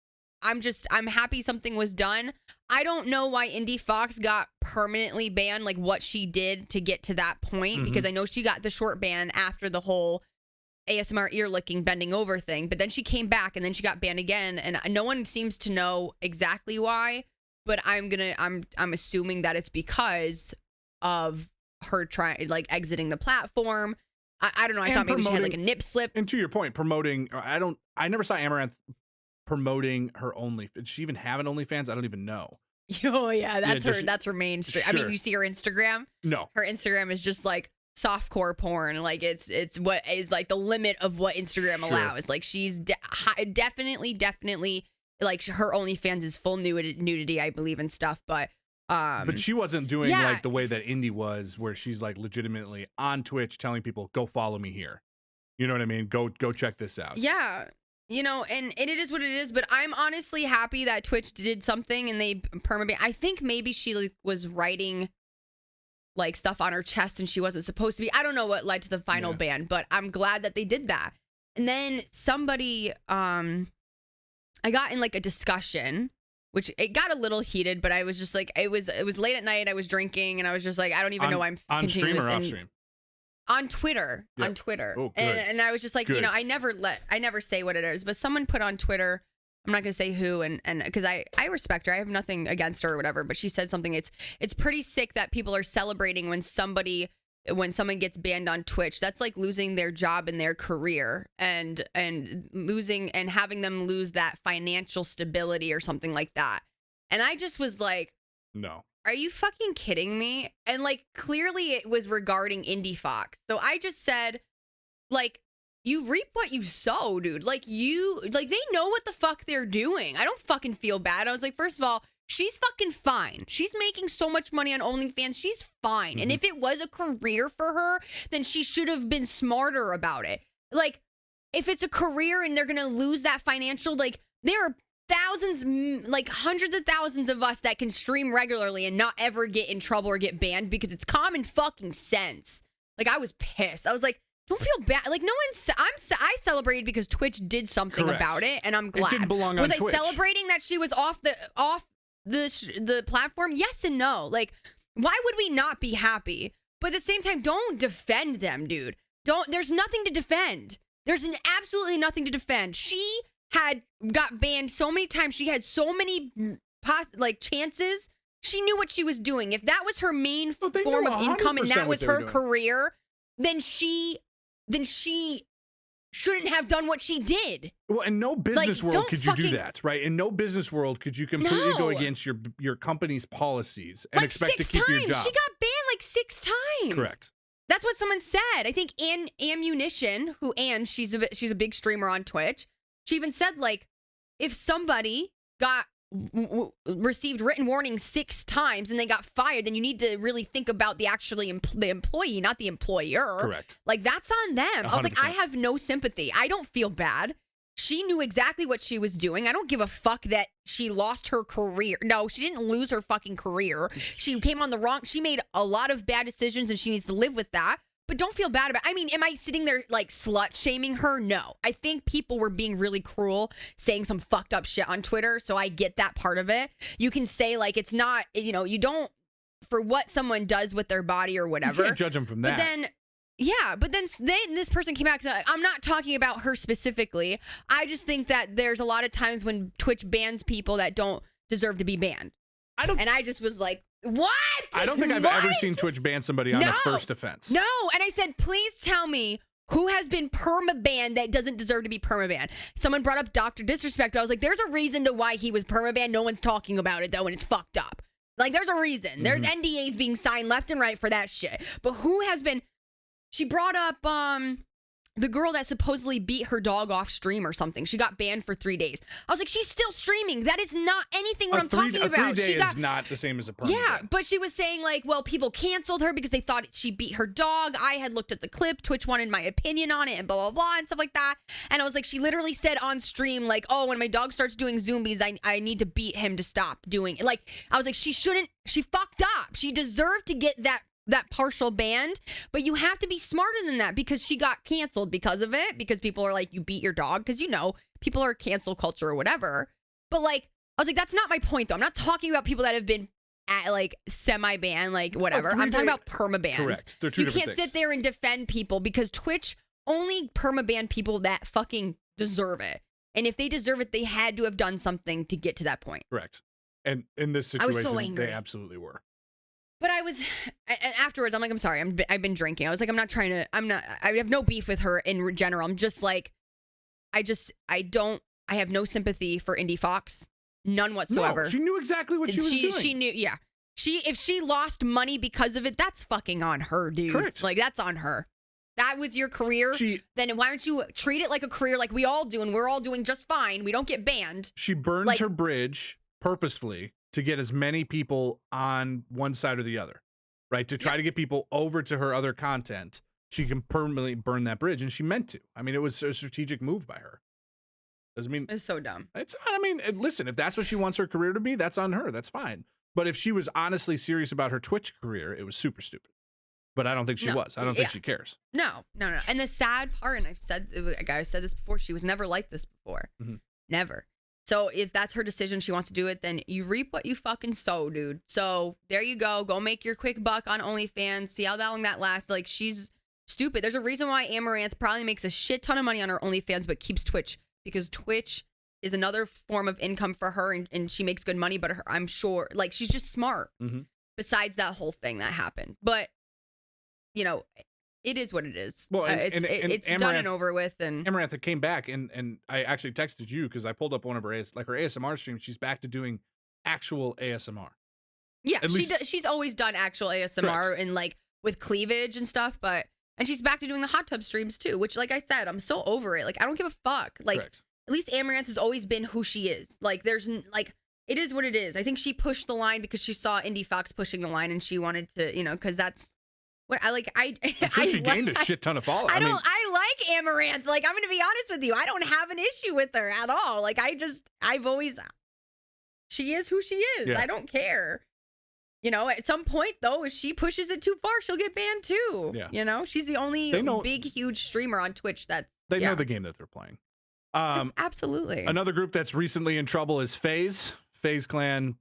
I'm happy something was done. I don't know why Indie Fox got permanently banned, like what she did to get to that point, because I know she got the short ban after the whole ASMR ear licking bending over thing, but then she came back and then she got banned again, and no one seems to know exactly why. But I'm assuming that it's because of her exiting the platform. I don't know. I thought maybe she had like a nip slip. And to your point, promoting. I never saw Amaranth promoting her OnlyFans. Did she even have an OnlyFans? I don't even know. Oh yeah, that's her main stream. Sure. I mean, you see her Instagram? No. Her Instagram is just like softcore porn. Like it's what is like the limit of what Instagram allows. Like she's definitely. Like her OnlyFans is full nudity, I believe, and stuff, but she wasn't doing like the way that Indie was, where she's like legitimately on Twitch telling people, "Go follow me here." You know what I mean? Go check this out. Yeah, and it is what it is. But I'm honestly happy that Twitch did something and they perma-banned. I think maybe she was writing like stuff on her chest and she wasn't supposed to be. I don't know what led to the final ban, but I'm glad that they did that. And then somebody I got in like a discussion, which it got a little heated, but I was just like, it was late at night. I was drinking and I was just like, I don't even know why I'm on stream or off stream. On Twitter, yep. On Twitter. Oh, and I was just like, I never say what it is, but someone put on Twitter, I'm not going to say who, and because I respect her. I have nothing against her or whatever, but she said something. It's pretty sick that people are celebrating when someone gets banned on Twitch. That's like losing their job and their career and losing and having them lose that financial stability or something like that. And I just was like, no. Are you fucking kidding me? And like clearly it was regarding Indie Fox. So I just said, like, you reap what you sow, dude. Like they know what the fuck they're doing. I don't fucking feel bad. I was like, first of all, she's fucking fine. She's making so much money on OnlyFans. She's fine. And if it was a career for her, then she should have been smarter about it. Like, if it's a career and they're going to lose that financial, like, there are thousands, like hundreds of thousands of us that can stream regularly and not ever get in trouble or get banned because it's common fucking sense. Like, I was pissed. I was like, don't feel bad. Like, no one's. I celebrated because Twitch did something about it, and I'm glad. It didn't belong on Twitch. Was I celebrating that she was off the platform? Yes and no. Like, why would we not be happy? But at the same time, don't defend them, dude. There's nothing to defend. There's absolutely nothing to defend. She got banned so many times. She had so many chances. She knew what she was doing. If that was her main form of income and that was her career, then she shouldn't have done what she did. Well, in no business world could you do that, right? In no business world could you completely go against your company's policies and expect to keep your job. She got banned like 6 times. Correct. That's what someone said. I think Ammunition, she's a big streamer on Twitch. She even said, like, if somebody received written warning 6 times and they got fired, then you need to really think about the employee, not the employer. Correct. Like, that's on them. 100%. I was like, I have no sympathy. I don't feel bad. She knew exactly what she was doing. I don't give a fuck that she lost her career. No, she didn't lose her fucking career. She came on she made a lot of bad decisions and she needs to live with that. But don't feel bad about it. I mean, am I sitting there like slut shaming her? No. I think people were being really cruel, saying some fucked up shit on Twitter. So I get that part of it. You can say like, it's not, you don't, for what someone does with their body or whatever. You can't judge them from that. But then this person came back. I'm not talking about her specifically. I just think that there's a lot of times when Twitch bans people that don't deserve to be banned. And I just was like, what? I don't think I've ever seen Twitch ban somebody on a first offense. No. And I said, please tell me who has been perma-banned that doesn't deserve to be perma-banned. Someone brought up Dr. Disrespect. I was like, there's a reason to why he was perma-banned. No one's talking about it, though, and it's fucked up. Like, there's a reason. There's NDAs being signed left and right for that shit. But who has been... She brought up the girl that supposedly beat her dog off stream or something. She got banned for 3 days. I was like, she's still streaming. That is not anything what I'm talking about. 3 days is not the same as a permanent. Yeah, but she was saying like, well, people canceled her because they thought she beat her dog. I had looked at the clip. Twitch wanted my opinion on it and blah, blah, blah and stuff like that. And I was like, she literally said on stream like, oh, when my dog starts doing zombies, I need to beat him to stop doing it. Like, I was like, she fucked up. She deserved to get that partial banned, but you have to be smarter than that because she got canceled because of it, because people are like, you beat your dog, because people are cancel culture or whatever. But like, I was like, that's not my point though. I'm not talking about people that have been at like semi-ban, like whatever. I'm talking about perma-bans. Correct. They're two different things. You can't sit there and defend people because Twitch only perma-ban people that fucking deserve it. And if they deserve it, they had to have done something to get to that point. Correct. And in this situation, they absolutely were. But afterwards, I'm like, I'm sorry. I've been drinking. I was like, I have no beef with her in general. I'm just like, I have no sympathy for Indie Fox. None whatsoever. No, she knew exactly what she was doing. She knew, yeah. If she lost money because of it, that's fucking on her, dude. Correct. Like, that's on her. That was your career. Then why don't you treat it like a career like we all do, and we're all doing just fine. We don't get banned. She burned her bridge purposefully to get as many people on one side or the other, right? To try to get people over to her other content. She can permanently burn that bridge, and she meant to. I mean, it was a strategic move by her. It's so dumb. Listen, if that's what she wants her career to be, that's on her. That's fine. But if she was honestly serious about her Twitch career, it was super stupid. But I don't think she was. I don't think she cares. No. And the sad part, and I've said this before, she was never like this before. Mm-hmm. Never. So if that's her decision, she wants to do it, then you reap what you fucking sow, dude. So there you go. Go make your quick buck on OnlyFans. See how long that lasts. Like, she's stupid. There's a reason why Amaranth probably makes a shit ton of money on her OnlyFans, but keeps Twitch, because Twitch is another form of income for her, and she makes good money, but I'm sure, like, she's just smart. Mm-hmm. Besides that whole thing that happened. But, it is what it is. Well, it's Amaranth, done and over with. And Amaranth came back, and I actually texted you because I pulled up one of her her ASMR stream. She's back to doing actual ASMR. Yeah, she's always done actual ASMR. Correct. And like with cleavage and stuff, and she's back to doing the hot tub streams too. Which, like I said, I'm so over it. Like, I don't give a fuck. Like, correct. At least Amaranth has always been who she is. Like, there's like, it is what it is. I think she pushed the line because she saw Indie Fox pushing the line, and she wanted to, because that's. What I'm sure she gained a shit ton of followers. I like Amaranth. Like, I'm going to be honest with you. I don't have an issue with her at all. Like, she is who she is. Yeah. I don't care. At some point, though, if she pushes it too far, she'll get banned too. Yeah. She's the only big, huge streamer on Twitch they know the game that they're playing. Absolutely. Another group that's recently in trouble is FaZe Clan.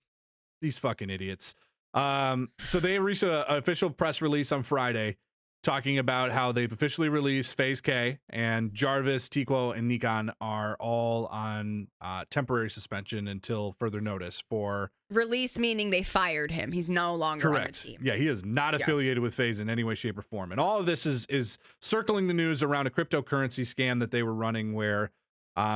These fucking idiots. So they released an official press release on Friday talking about how they've officially released FaZe K, and Jarvis, Tiquo, and Nikon are all on temporary suspension until further notice for release, meaning they fired him. He's no longer on the team. Yeah, he is not affiliated with FaZe in any way, shape, or form. And all of this is circling the news around a cryptocurrency scam that they were running where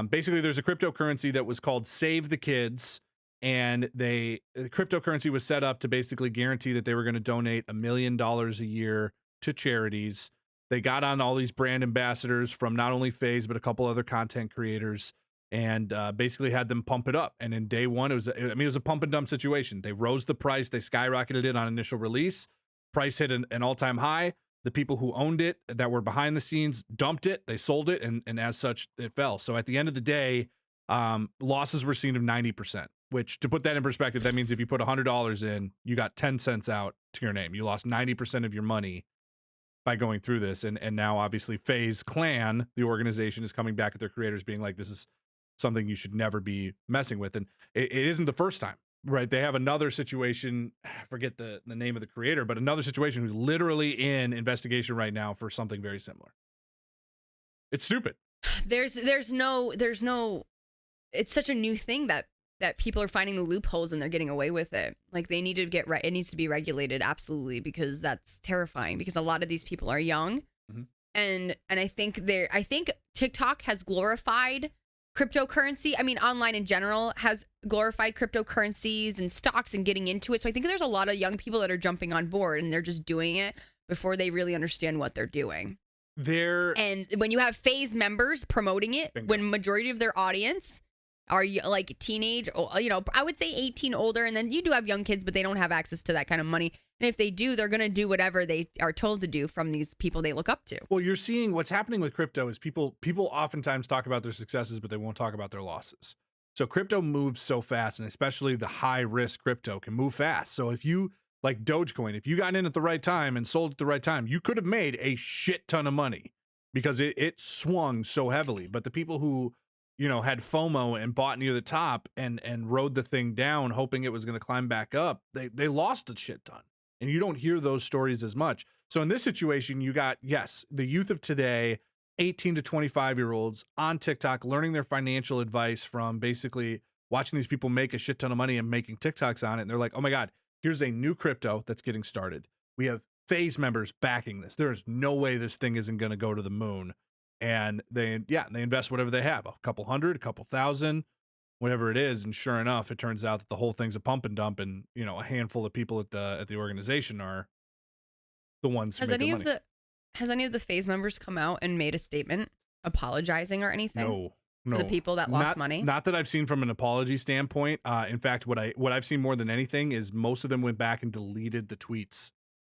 basically there's a cryptocurrency that was called Save the Kids. And the cryptocurrency was set up to basically guarantee that they were going to donate $1 million a year to charities. They got on all these brand ambassadors from not only FaZe, but a couple other content creators, and basically had them pump it up. And in day one, it was a pump and dump situation. They rose the price. They skyrocketed it on initial release. Price hit an all-time high. The people who owned it, that were behind the scenes, dumped it. They sold it, and as such, it fell. So at the end of the day, losses were seen of 90%, which, to put that in perspective, that means if you put $100 in, you got 10 cents out to your name. You lost 90% of your money by going through this. And now, obviously, FaZe Clan, the organization, is coming back at their creators being like, this is something you should never be messing with. And it isn't the first time, right? They have another situation, I forget the name of the creator, but another situation who's literally in investigation right now for something very similar. It's stupid. There's no, it's such a new thing that people are finding the loopholes and they're getting away with it. Like, they need to get right. It needs to be regulated. Absolutely. Because that's terrifying, because a lot of these people are young. Mm-hmm. And I think TikTok has glorified cryptocurrency. I mean, online in general has glorified cryptocurrencies and stocks and getting into it. So I think there's a lot of young people that are jumping on board, and they're just doing it before they really understand what they're doing. And when you have FaZe members promoting it, bingo, when majority of their audience are like teenage, I would say 18 older, and then you do have young kids, but they don't have access to that kind of money. And if they do, they're going to do whatever they are told to do from these people they look up to. Well, you're seeing what's happening with crypto is people oftentimes talk about their successes, but they won't talk about their losses. So crypto moves so fast, and especially the high risk crypto can move fast. So if you, like Dogecoin, if you got in at the right time and sold at the right time, you could have made a shit ton of money because it swung so heavily. But the people who, had FOMO and bought near the top and rode the thing down, hoping it was going to climb back up, they lost a shit ton. And you don't hear those stories as much. So in this situation, you got, yes, the youth of today, 18 to 25-year-olds on TikTok, learning their financial advice from basically watching these people make a shit ton of money and making TikToks on it. And they're like, oh my God, here's a new crypto that's getting started. We have FaZe members backing this. There's no way this thing isn't going to go to the moon. And they invest whatever they have, a couple hundred, a couple thousand, whatever it is. And sure enough, it turns out that the whole thing's a pump and dump, and a handful of people at the organization are the ones who make the money. Has any of the FaZe members come out and made a statement apologizing or anything? No. For the people that lost money? Not that I've seen from an apology standpoint. In fact, what I've seen more than anything is most of them went back and deleted the tweets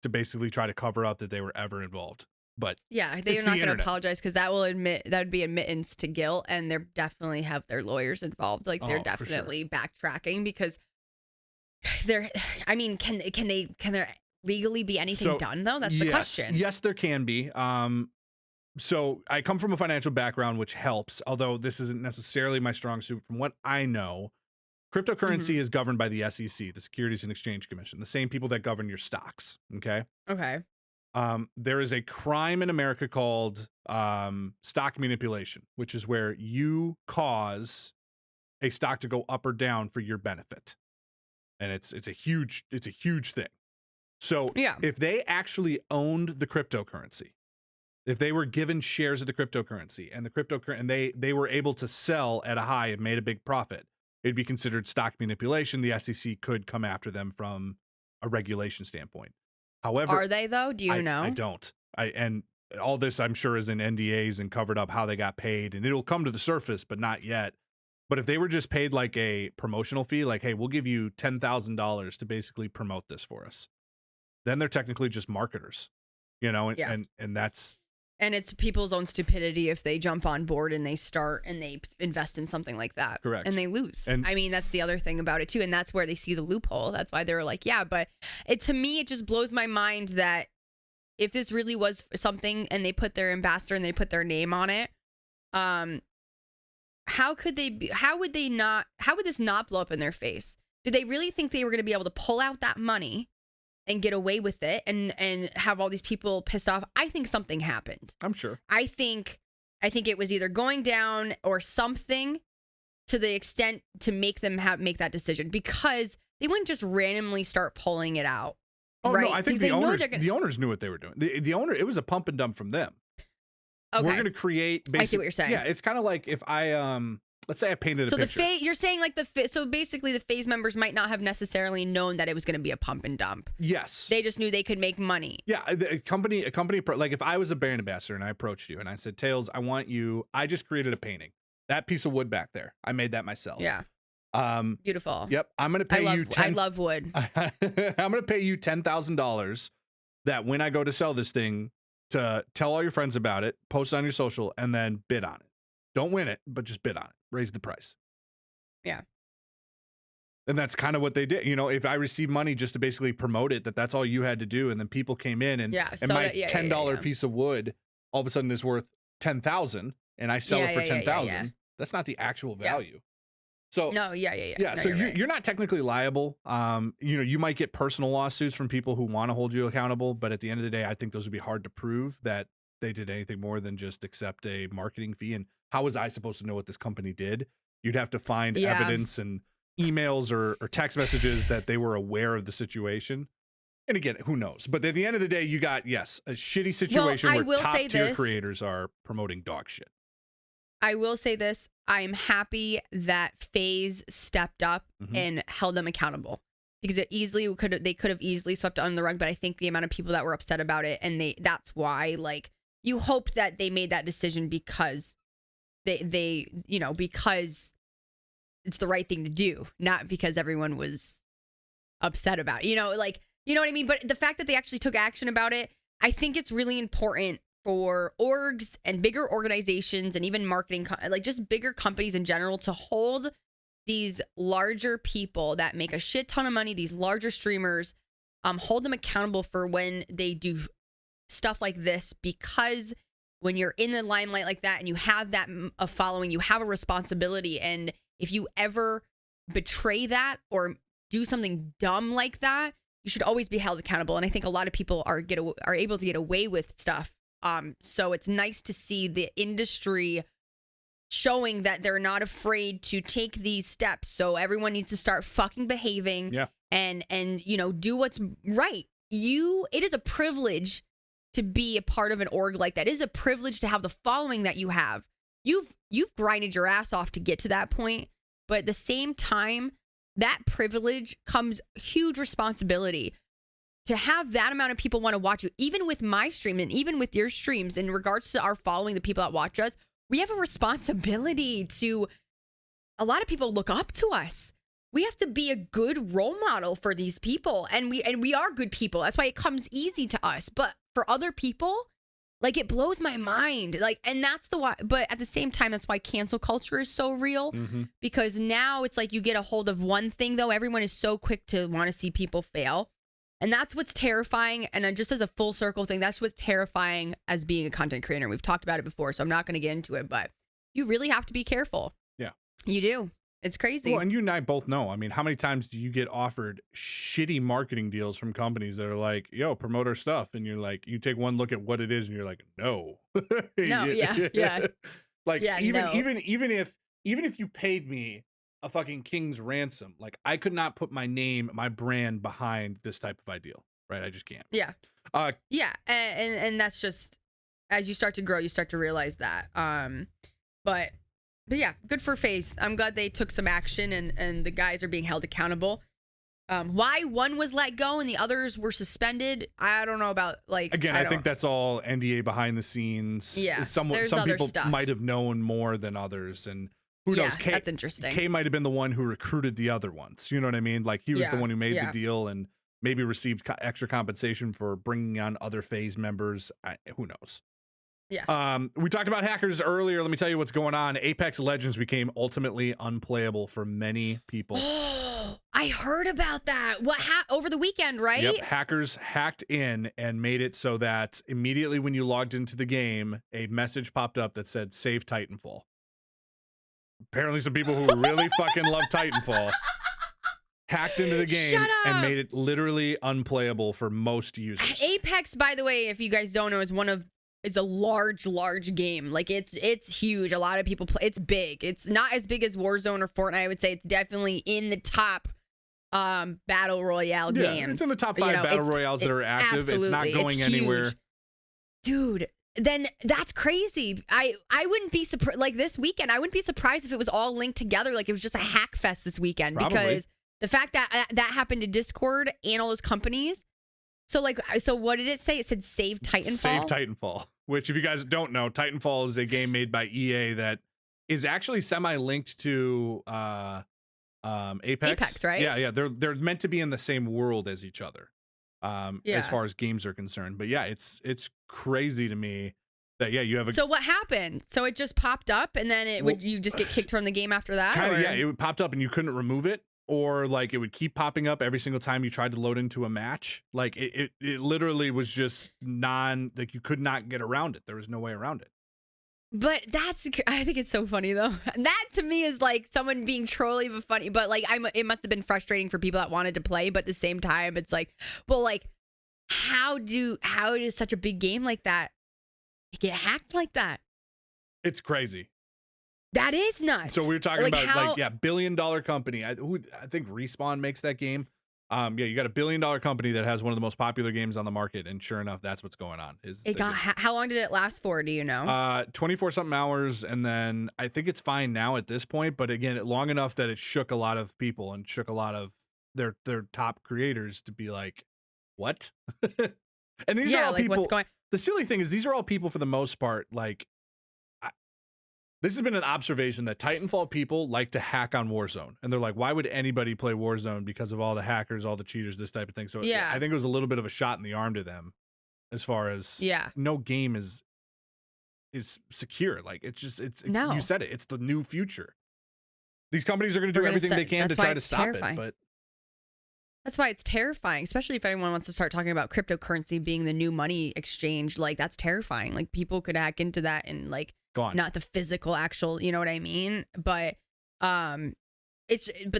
to basically try to cover up that they were ever involved. But yeah, they're not going to apologize, because that would be admittance to guilt, and they definitely have their lawyers involved. Like, they're definitely backtracking, because can there legally be anything done though? That's the question. Yes, there can be. So I come from a financial background, which helps, although this isn't necessarily my strong suit. From what I know, cryptocurrency is governed by the SEC, the Securities and Exchange Commission, the same people that govern your stocks. Okay. There is a crime in America called stock manipulation, which is where you cause a stock to go up or down for your benefit. And it's a huge thing. So if they actually owned the cryptocurrency, if they were given shares of the cryptocurrency and they were able to sell at a high and made a big profit, it'd be considered stock manipulation. The SEC could come after them from a regulation standpoint. However, are they though? Do you know? I don't. And all this, I'm sure, is in NDAs and covered up how they got paid, and it'll come to the surface, but not yet. But if they were just paid like a promotional fee, like, hey, we'll give you $10,000 to basically promote this for us, then they're technically just marketers, and that's. And it's people's own stupidity if they jump on board and they start and they invest in something like that. Correct. And they lose. And I mean, that's the other thing about it too. And that's where they see the loophole. That's why they were like, yeah, but to me, it just blows my mind that if this really was something and they put their ambassador and they put their name on it, how would this not blow up in their face? Do they really think they were going to be able to pull out that money and get away with it and have all these people pissed off? I think something happened. I'm sure. I think it was either going down or something to the extent to make them make that decision, because they wouldn't just randomly start pulling it out. Oh, right? No, I think the owners knew what they were doing. The owner, it was a pump and dump from them. Okay. We're going to create. I see what you're saying. Yeah, it's kind of like if I let's say I painted a picture. So you're saying like so basically the FaZe members might not have necessarily known that it was going to be a pump and dump. Yes. They just knew they could make money. Yeah, a company, like if I was a brand ambassador and I approached you and I said, Tails, I just created a painting. That piece of wood back there, I made that myself. Yeah. Beautiful. Yep. I'm going to pay you I love wood. I'm going to pay you $10,000 that when I go to sell this thing, to tell all your friends about it, post it on your social, and then bid on it. Don't win it, but just bid on it. Raise the price. Yeah. And that's kind of what they did. You know, if I received money just to basically promote it, that's all you had to do. And then people came in and my $10 piece of wood all of a sudden is worth $10,000 and I sell it for $10,000. That's not the actual value. So no, yeah. So you're not technically liable. You might get personal lawsuits from people who want to hold you accountable, but at the end of the day, I think those would be hard to prove that they did anything more than just accept a marketing fee. And how was I supposed to know what this company did? You'd have to find evidence and emails or text messages that they were aware of the situation. And again, who knows? But at the end of the day, you got, a shitty situation where top tier creators are promoting dog shit. I will say this. I'm happy that FaZe stepped up and held them accountable because they could have easily swept it under the rug. But I think the amount of people that were upset about it and that's why you hope that they made that decision because because it's the right thing to do, not because everyone was upset about it. You know what I mean? But the fact that they actually took action about it, I think it's really important for orgs and bigger organizations and even marketing, just bigger companies in general, to hold these larger people that make a shit ton of money, these larger streamers, hold them accountable for when they do stuff like this, because when you're in the limelight like that and you have that a following, you have a responsibility. And if you ever betray that or do something dumb like that, you should always be held accountable. And I think a lot of people are able to get away with stuff. So it's nice to see the industry showing that they're not afraid to take these steps. So everyone needs to start fucking behaving and do what's right. It is a privilege to be a part of an org like that. It is a privilege to have the following that you have. You've grinded your ass off to get to that point, but at the same time, that privilege comes huge responsibility. To have that amount of people want to watch you, even with my stream and even with your streams, in regards to our following, the people that watch us, we have a responsibility to, a lot of people look up to us. We have to be a good role model for these people. And we are good people. That's why it comes easy to us. But for other people, it blows my mind. And that's why, but at the same time, that's why cancel culture is so real. Because now it's you get a hold of one thing, though. Everyone is so quick to want to see people fail. And that's what's terrifying. And just as a full circle thing, that's what's terrifying as being a content creator. We've talked about it before, so I'm not going to get into it, but you really have to be careful. Yeah. You do. It's crazy. Well, and you and I both know. I mean, how many times do you get offered shitty marketing deals from companies that are like, yo, promote our stuff? And you're like, you take one look at what it is and you're like, no. No, yeah. Even if you paid me a fucking king's ransom, I could not put my name, my brand behind this type of ideal, right? I just can't. Yeah. And that's just, as you start to grow, you start to realize that. But yeah, good for FaZe. I'm glad they took some action and the guys are being held accountable. Why one was let go and the others were suspended, I don't know about. Again, I think that's all NDA behind the scenes. Yeah. Some people might have known more than others, and who knows? That's interesting. Kay might have been the one who recruited the other ones. You know what I mean? He was the one who made the deal and maybe received extra compensation for bringing on other FaZe members. Who knows? Yeah. We talked about hackers earlier. Let me tell you what's going on. Apex Legends became ultimately unplayable for many people. I heard about that. What over the weekend, right? Yep. Hackers hacked in and made it so that immediately when you logged into the game, a message popped up that said "Save Titanfall." Apparently, some people who really fucking love Titanfall hacked into the game and made it literally unplayable for most users. Apex, by the way, if you guys don't know, is a large game. It's huge. A lot of people play. It's big. It's not as big as Warzone or Fortnite. I would say it's definitely in the top battle royale games. It's in the top 5 battle royales that are active. It's not going anywhere. Dude, then that's crazy. I wouldn't be surprised. Like this weekend, I wouldn't be surprised if it was all linked together. Like it was just a hack fest this weekend. Probably. Because the fact that that happened to Discord and all those companies. So what did it say? It said save Titanfall. Save Titanfall, which if you guys don't know, Titanfall is a game made by EA that is actually semi-linked to Apex, right? Yeah. They're meant to be in the same world as each other, as far as games are concerned. But yeah, it's crazy to me that you have a. So what happened? So it just popped up, and then you just get kicked from the game after that? Kind of, yeah. It popped up, and you couldn't remove it, or like it would keep popping up every single time you tried to load into a match. Like it literally was just like you could not get around it. There was no way around it. But I think it's so funny though. That to me is like someone being trolly but funny. But like it must have been frustrating for people that wanted to play. But at the same time, it's like, well, like how does such a big game like that get hacked like that? It's crazy. That is nuts. So we were talking about $1 billion company. I think Respawn makes that game. You got $1 billion company that has one of the most popular games on the market, and sure enough, that's what's going on. How long did it last for? Do you know? 24 something hours, and then I think it's fine now at this point. But again, long enough that it shook a lot of people and shook a lot of their top creators to be like, what? And these are all people. What's going? The silly thing is, these are all people for the most part. Like, this has been an observation that Titanfall people like to hack on Warzone. And they're like, why would anybody play Warzone because of all the hackers, all the cheaters, this type of thing. So yeah. I think it was a little bit of a shot in the arm to them as far as no game is secure. Like no. You said it. It's the new future. These companies are going to do everything they can to try to stop it. But that's why it's terrifying, especially if anyone wants to start talking about cryptocurrency being the new money exchange. Like that's terrifying. Like people could hack into that and like, not the physical actual, you know what I mean? But but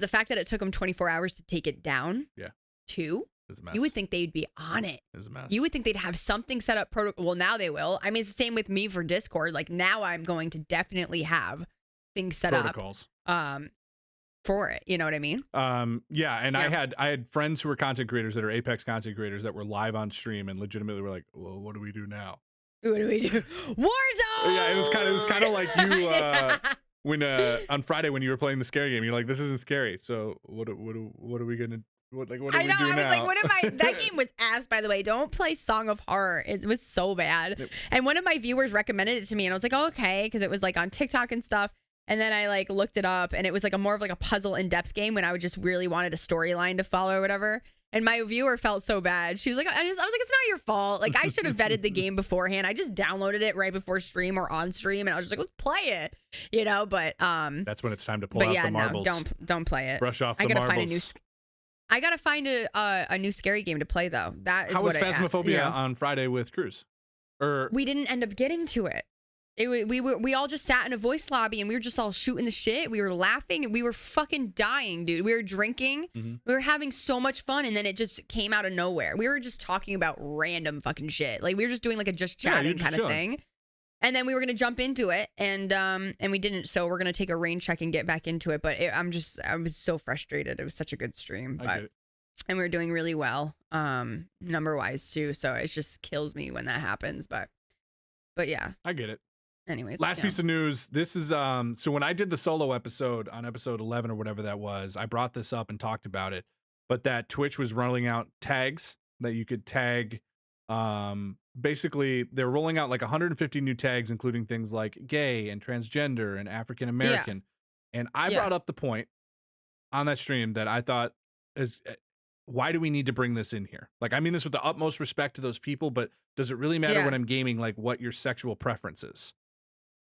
the fact that it took them 24 hours to take it down, too, is a mess. You would think they'd be on it. It's a mess. You would think they'd have something set up protocol. Well, now they will. I mean, it's the same with me for Discord. Like now I'm going to definitely have things set Protocols. up for it. You know what I mean? Yeah. And I had friends who were content creators that are Apex content creators that were live on stream and legitimately were like, well, what do we do now? What do we do? Warzone. Yeah, it was kind of like you when on Friday when you were playing the scary game. You're like, this isn't scary. So what are we gonna what do we do now? I was like, what am I? That game was ass, by the way. Don't play Song of Horror. It was so bad. And one of my viewers recommended it to me, and I was like, oh, okay, because it was like on TikTok and stuff. And then I like looked it up, and it was like more of like a puzzle in-depth game when I would just really wanted a storyline to follow or whatever. And my viewer felt so bad. She was like, I was like, it's not your fault. Like I should have vetted the game beforehand. I just downloaded it right before stream or on stream, and I was just like, let's play it, you know. But that's when it's time to pull out the marbles. No, don't play it. Brush off the marbles. I gotta find a new scary game to play though. That is how was Phasmophobia on Friday with Cruz? We didn't end up getting to it. We all just sat in a voice lobby and we were just all shooting the shit. We were laughing and we were fucking dying, dude. We were drinking. Mm-hmm. We were having so much fun, and then it just came out of nowhere. We were just talking about random fucking shit. Like we were just doing like a just chatting kind of thing. And then we were gonna jump into it, and we didn't. So we're gonna take a rain check and get back into it. But I was so frustrated. It was such a good stream, and we were doing really well, number wise too. So it just kills me when that happens. But yeah, I get it. Anyways, last piece of news. This is so when I did the solo episode on episode 11 or whatever that was, I brought this up and talked about it. But that Twitch was rolling out tags that you could tag. Basically, they're rolling out like 150 new tags, including things like gay and transgender and African American. Yeah. And I brought up the point on that stream that I thought is, why do we need to bring this in here? Like, I mean this with the utmost respect to those people, but does it really matter when I'm gaming, like what your sexual preference is?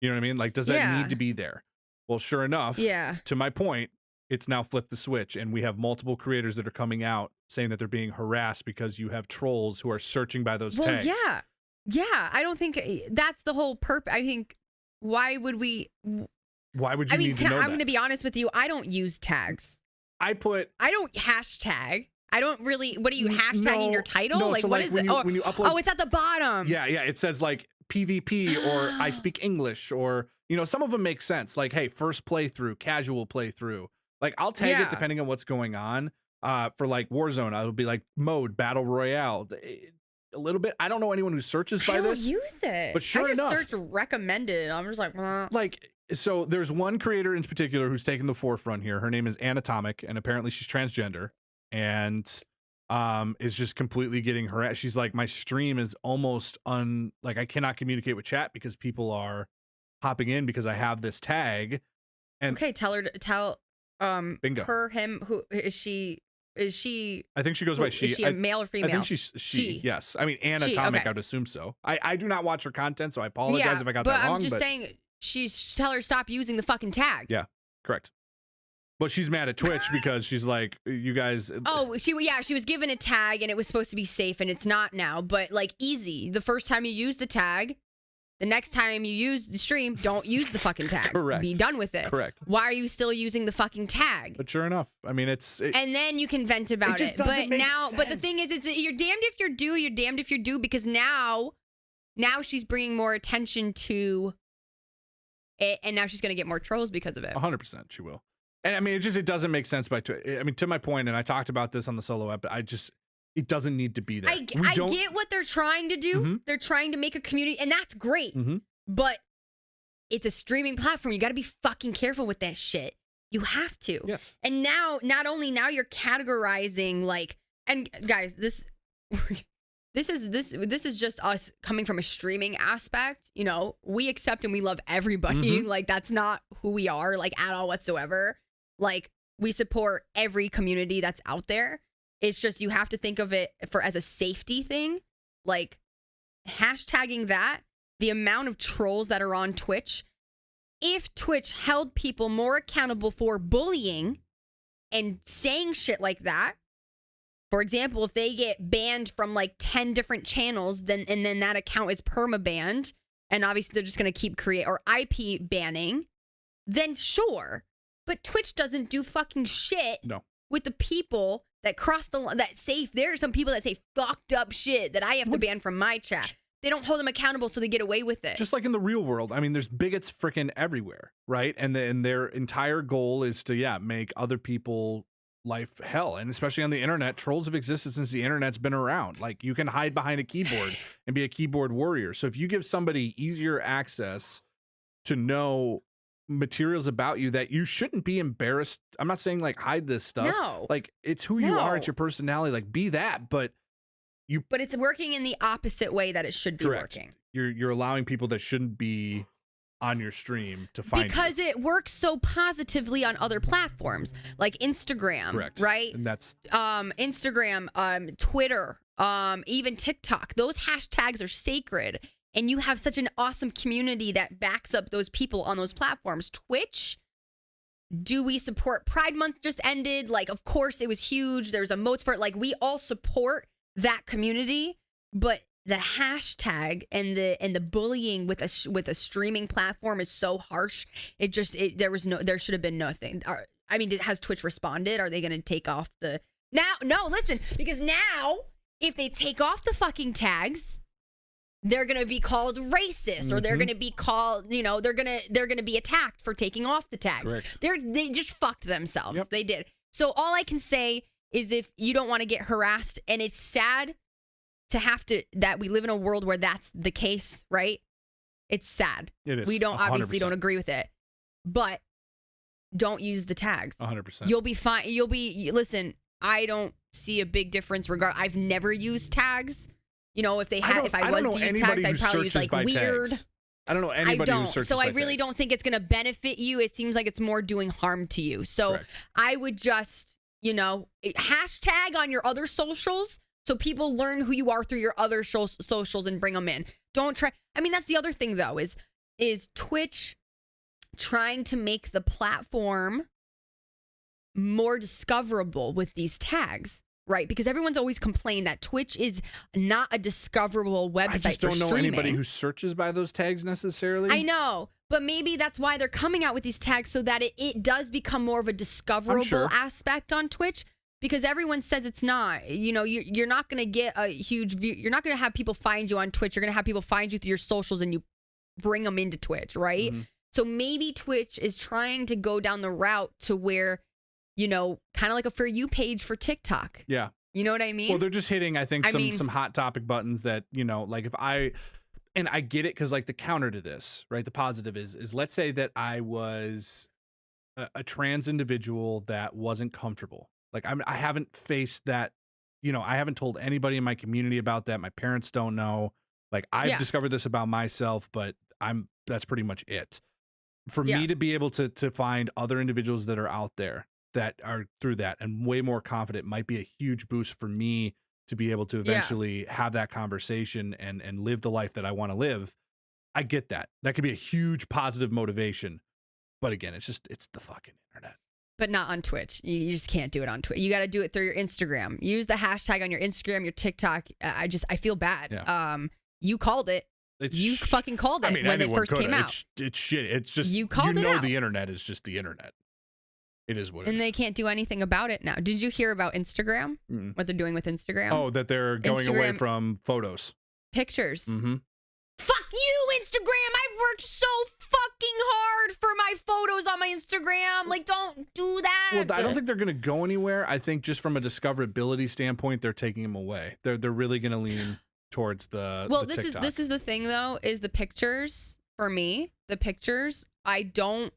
You know what I mean? Like, does that need to be there? Well, sure enough, to my point, it's now flipped the switch, and we have multiple creators that are coming out saying that they're being harassed because you have trolls who are searching by those tags. Yeah. I don't think that's the whole purpose. I think, why would you need to know that? I'm going to be honest with you. I don't use tags. I don't hashtag. I don't really. What are you hashtagging your title? No, like, so what like is when it? you upload. Oh, it's at the bottom. Yeah. It says like PvP or I speak English, or some of them make sense. Like, hey, first playthrough, casual playthrough. Like, I'll tag it depending on what's going on. For like Warzone, I would be like mode battle royale. a little bit. I don't know anyone who searches by this. I don't use it. But sure enough. I just search recommended. I'm just like. So there's one creator in particular who's taken the forefront here. Her name is Anatomic, and apparently she's transgender, and is just completely getting harassed. She's like, my stream is almost I cannot communicate with chat because people are hopping in because I have this tag. And okay, tell bingo. Her, him, who is she? Is she? I think she goes by she. Is she a male or female? I think she's she. Yes. I mean, Anatomic, okay. I'd assume so. I do not watch her content, so I apologize if I got that wrong. I'm just saying, tell her stop using the fucking tag. Yeah, correct. But she's mad at Twitch because she's like, you guys. Oh, she was given a tag and it was supposed to be safe and it's not now. But like easy, the first time you use the tag, the next time you use the stream, don't use the fucking tag. Correct. Be done with it. Correct. Why are you still using the fucking tag? But sure enough, I mean, and then you can vent about it. But the thing is, you're damned if you do, you're damned if you do, because now she's bringing more attention to it, and now she's gonna get more trolls because of it. 100%, she will. And I mean, it doesn't make sense to my point, and I talked about this on the solo ep. It doesn't need to be there. I get what they're trying to do. Mm-hmm. They're trying to make a community, and that's great. Mm-hmm. But it's a streaming platform. You got to be fucking careful with that shit. You have to. Yes. And now, not only now, you're categorizing and guys, this is just us coming from a streaming aspect. You know, we accept and we love everybody. Mm-hmm. That's not who we are, at all whatsoever. We support every community that's out there. It's just you have to think of it as a safety thing, hashtagging that, the amount of trolls that are on Twitch. If Twitch held people more accountable for bullying and saying shit like that, for example, if they get banned from 10 different channels, then that account is perma-banned, and obviously they're just going to keep or IP banning, then sure. But Twitch doesn't do fucking shit with the people that cross the line, there are some people that say fucked up shit that I have to ban from my chat. They don't hold them accountable, so they get away with it. Just like in the real world. I mean, there's bigots freaking everywhere, right? And their entire goal is to, make other people life hell. And especially on the internet, trolls have existed since the internet's been around. You can hide behind a keyboard and be a keyboard warrior. So if you give somebody easier access to know materials about you that you shouldn't be embarrassed. I'm not saying hide this stuff. No. It's who you are, it's your personality. Be that, but it's working in the opposite way that it should be working. You're allowing people that shouldn't be on your stream to find because it works so positively on other platforms like Instagram. Correct. Right? And that's Instagram, Twitter, even TikTok. Those hashtags are sacred. And you have such an awesome community that backs up those people on those platforms. Twitch, do we support Pride Month just ended? Of course, it was huge. There's emotes for it. We all support that community. But the hashtag and the bullying with a streaming platform is so harsh. There should have been nothing. I mean, has Twitch responded? Are they going to take off because now if they take off the fucking tags, they're going to be called racist, or they're going to be called, they're going to be attacked for taking off the tags. Correct. They just fucked themselves. Yep. They did. So all I can say is if you don't want to get harassed, and it's sad that we live in a world where that's the case, right? It's sad. It is. We don't 100%. obviously don't agree with it, but don't use the tags. 100%. You'll be fine. Listen, I don't see a big difference. I've never used tags. If I was to use tags, I'd probably use weird. Tags. I don't know anybody who searches by tags. So I really don't think it's going to benefit you. It seems like it's more doing harm to you. So correct. I would just, hashtag on your other socials so people learn who you are through your other socials and bring them in. Don't try. I mean, that's the other thing though, is Twitch trying to make the platform more discoverable with these tags. Right, because everyone's always complained that Twitch is not a discoverable website. I just don't know streaming. anybody who searches by those tags necessarily. I know, but maybe that's why they're coming out with these tags so that it does become more of a discoverable aspect on Twitch. Because everyone says it's not. You're not going to get a huge view. You're not going to have people find you on Twitch. You're going to have people find you through your socials and you bring them into Twitch, right? Mm-hmm. So maybe Twitch is trying to go down the route to where, kind of like a For You page for TikTok. Yeah. You know what I mean? Well, they're just hitting, I think, some hot topic buttons that, like if I get it, because like the counter to this, right? The positive is let's say that I was a trans individual that wasn't comfortable. Like I haven't faced that, I haven't told anybody in my community about that. My parents don't know. Like I've discovered this about myself, but that's pretty much it. For me to be able to find other individuals that are out there that are through that and way more confident might be a huge boost for me to be able to eventually have that conversation and live the life that I want to live. I get that. That could be a huge positive motivation. But again, it's the fucking internet. But not on Twitch. You just can't do it on Twitch. You got to do it through your Instagram. Use the hashtag on your Instagram, your TikTok. I feel bad. Yeah. You called it. You fucking called it when it first came out. It's shit. It's just, you know, the internet is just the internet. It is what it is. And they can't do anything about it now. Did you hear about Instagram? Mm-mm. What they're doing with Instagram? Oh, that they're going away from photos. Pictures. Mm-hmm. Fuck you, Instagram. I've worked so fucking hard for my photos on my Instagram. Like, don't do that. Well, I don't think they're going to go anywhere. I think just from a discoverability standpoint, they're taking them away. They're really going to lean towards the TikTok. This is the thing, though, is the pictures. For me, the pictures, I don't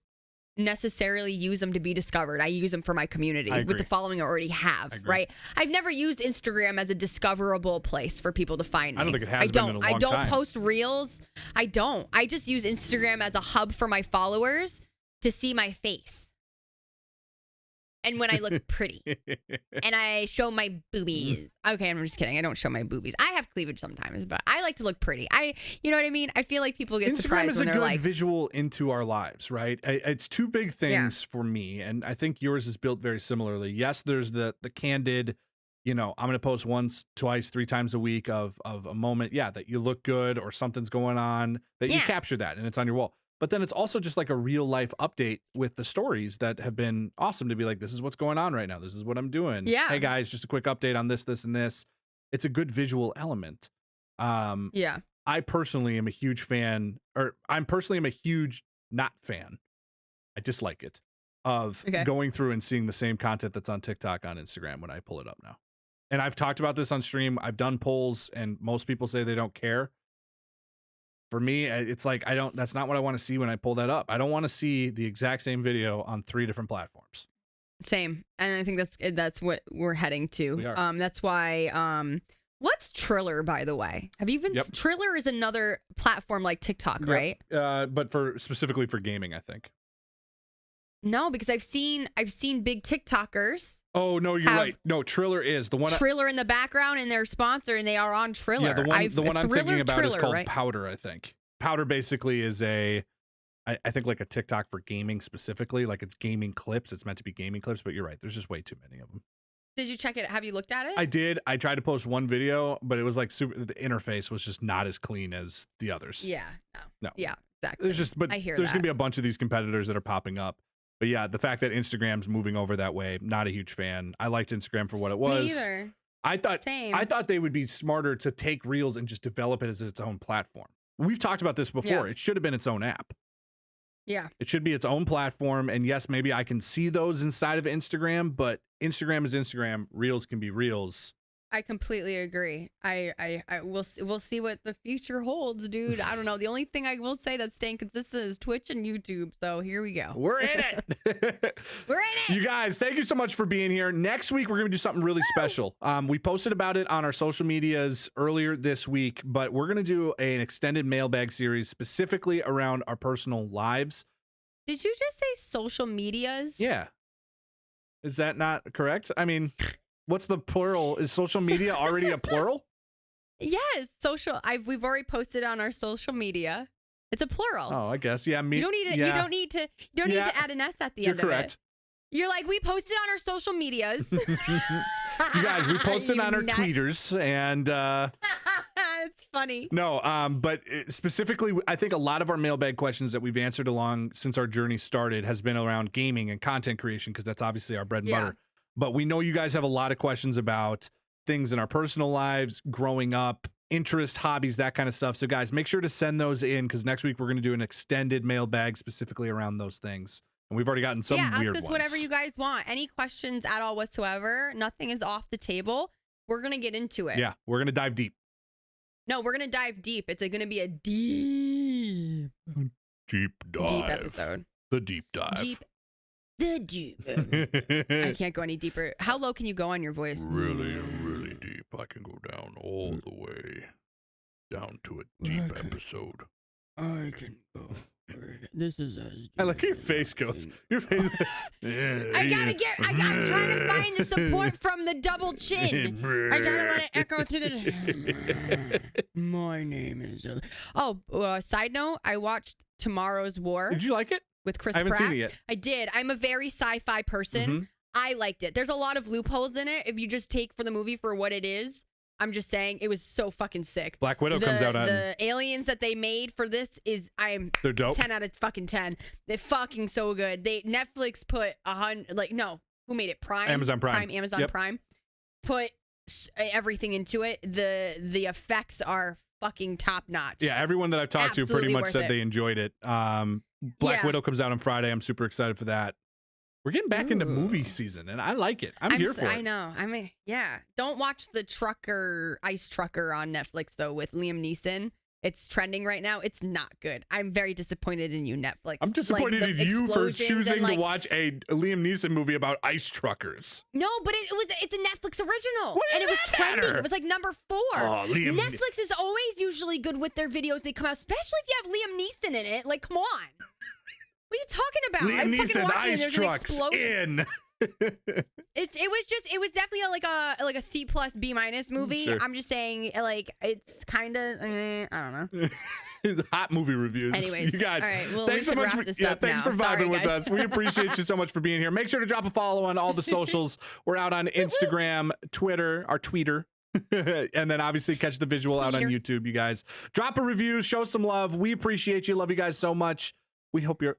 necessarily use them to be discovered. I use them for my community with the following I already have, right? I've never used Instagram as a discoverable place for people to find me. I don't think it has been in a long time. I don't post reels. I don't. I just use Instagram as a hub for my followers to see my face. And when I look pretty. And I show my boobies. Okay, I'm just kidding. I don't show my boobies. I have cleavage sometimes, but I like to look pretty. You know what I mean? I feel like people get surprised when they're like... Instagram is a good visual into our lives, right? It's two big things for me, and I think yours is built very similarly. Yes, there's the candid, I'm going to post once, twice, 3 times a week of a moment, that you look good or something's going on, that you capture that, and it's on your wall. But then it's also just like a real life update with the stories that have been awesome to be like, this is what's going on right now. This is what I'm doing. Yeah. Hey guys, just a quick update on this, this, and this. It's a good visual element. I personally am a huge fan, or I'm personally am a huge not fan. I dislike it of going through and seeing the same content that's on TikTok on Instagram when I pull it up now. And I've talked about this on stream. I've done polls and most people say they don't care. For me, it's like, that's not what I want to see when I pull that up. I don't want to see the exact same video on 3 different platforms. Same. And I think that's what we're heading to. We are. That's why, what's Triller, by the way? Have you been, Triller is another platform like TikTok, right? But specifically for gaming, I think. No, because I've seen big TikTokers. Oh, no, you're right. No, Triller is the one. Triller in the background and their sponsor, and they are on Triller. Yeah, the one I'm thinking about is called Powder, I think. Powder basically is I think like a TikTok for gaming specifically. Like it's gaming clips. It's meant to be gaming clips, but you're right. There's just way too many of them. Did you check it? Have you looked at it? I did. I tried to post one video, but it was like the interface was just not as clean as the others. Yeah. No. Yeah, exactly. I hear there's going to be a bunch of these competitors that are popping up. But yeah, the fact that Instagram's moving over that way, not a huge fan. I liked Instagram for what it was. Me either. I thought they would be smarter to take Reels and just develop it as its own platform. We've talked about this before. Yeah. It should have been its own app. Yeah. It should be its own platform. And yes, maybe I can see those inside of Instagram, but Instagram is Instagram. Reels can be Reels. I completely agree. We'll see what the future holds, dude. I don't know. The only thing I will say that's staying consistent is Twitch and YouTube. So here we go. We're in it. We're in it. You guys, thank you so much for being here. Next week, we're going to do something really special. We posted about it on our social medias earlier this week, but we're going to do an extended mailbag series specifically around our personal lives. Did you just say social medias? Yeah. Is that not correct? I mean... What's the plural? Is social media already a plural? Yes, social. We've already posted on our social media. It's a plural. Oh, I guess. Yeah, you don't need it. Yeah. You don't need to add an S at the end of it. You're like, we posted on our social medias. You guys, we posted on our tweeters and it's funny. No, but specifically, I think a lot of our mailbag questions that we've answered along since our journey started has been around gaming and content creation because that's obviously our bread and butter. But we know you guys have a lot of questions about things in our personal lives, growing up, interests, hobbies, that kind of stuff. So guys, make sure to send those in because next week we're going to do an extended mailbag specifically around those things. And we've already gotten some weird ones. Yeah, ask us whatever you guys want. Any questions at all whatsoever. Nothing is off the table. We're going to get into it. Yeah, we're going to dive deep. No, we're going to dive deep. It's going to be a deep episode. The deep dive. The deep. I can't go any deeper. How low can you go on your voice? Really, really deep. I can go down all the way down to a deep episode. I can go. This is as deep. I like your face goes. Your face. I'm trying to find the support from the double chin. I'm trying to let it echo through the. My name is. Side note: I watched Tomorrow's War. Did you like it? With Chris I haven't Pratt. seen it yet. I did. I'm a very sci-fi person. Mm-hmm. I liked it. There's a lot of loopholes in it. If you just take for the movie for what it is, I'm just saying it was so fucking sick. Black Widow comes out on. The aliens that they made for this they're dope. 10 out of fucking 10. They're fucking so good. Netflix put who made it? Prime. Amazon Prime. Amazon Prime. Put everything into it. The effects are fucking top notch. Yeah, everyone that I've talked to pretty much said they enjoyed it. Black Widow comes out on Friday. I'm super excited for that. We're getting back into movie season, and I like it. I'm here for it. I know. Don't watch the Ice Trucker on Netflix, though, with Liam Neeson. It's trending right now. It's not good. I'm very disappointed in you, Netflix. I'm disappointed in you for choosing to watch a Liam Neeson movie about ice truckers. No, but it's a Netflix original. What and does it was that trending. matter? It was like number 4. Oh, Netflix is always usually good with their videos they come out, especially if you have Liam Neeson in it. Like, come on. What are you talking about? Liam Neeson ice trucks in. It was definitely like a C+ B- movie. Sure. I'm just saying, like, it's kind of I don't know. Hot movie reviews. Anyways, you guys, all right, well, thanks so much for thanks for vibing with us. We appreciate you so much for being here. Make sure to drop a follow on all the socials. We're out on Instagram, Twitter, our tweeter. And then obviously catch the visual out on YouTube, you guys. Drop a review, show some love. We appreciate you. Love you guys so much. We hope you're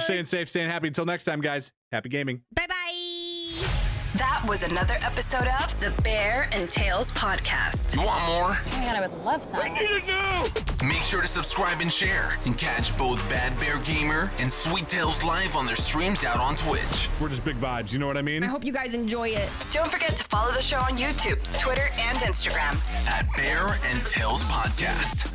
staying safe, staying happy. Until next time, guys. Happy gaming. Bye-bye. That was another episode of the Bear and Tails podcast. You want more? Oh my God, I would love some. I need it now! Make sure to subscribe and share and catch both Bad Bear Gamer and Sweet Tails live on their streams out on Twitch. We're just big vibes, you know what I mean? I hope you guys enjoy it. Don't forget to follow the show on YouTube, Twitter, and Instagram At Bear and Tails Podcast.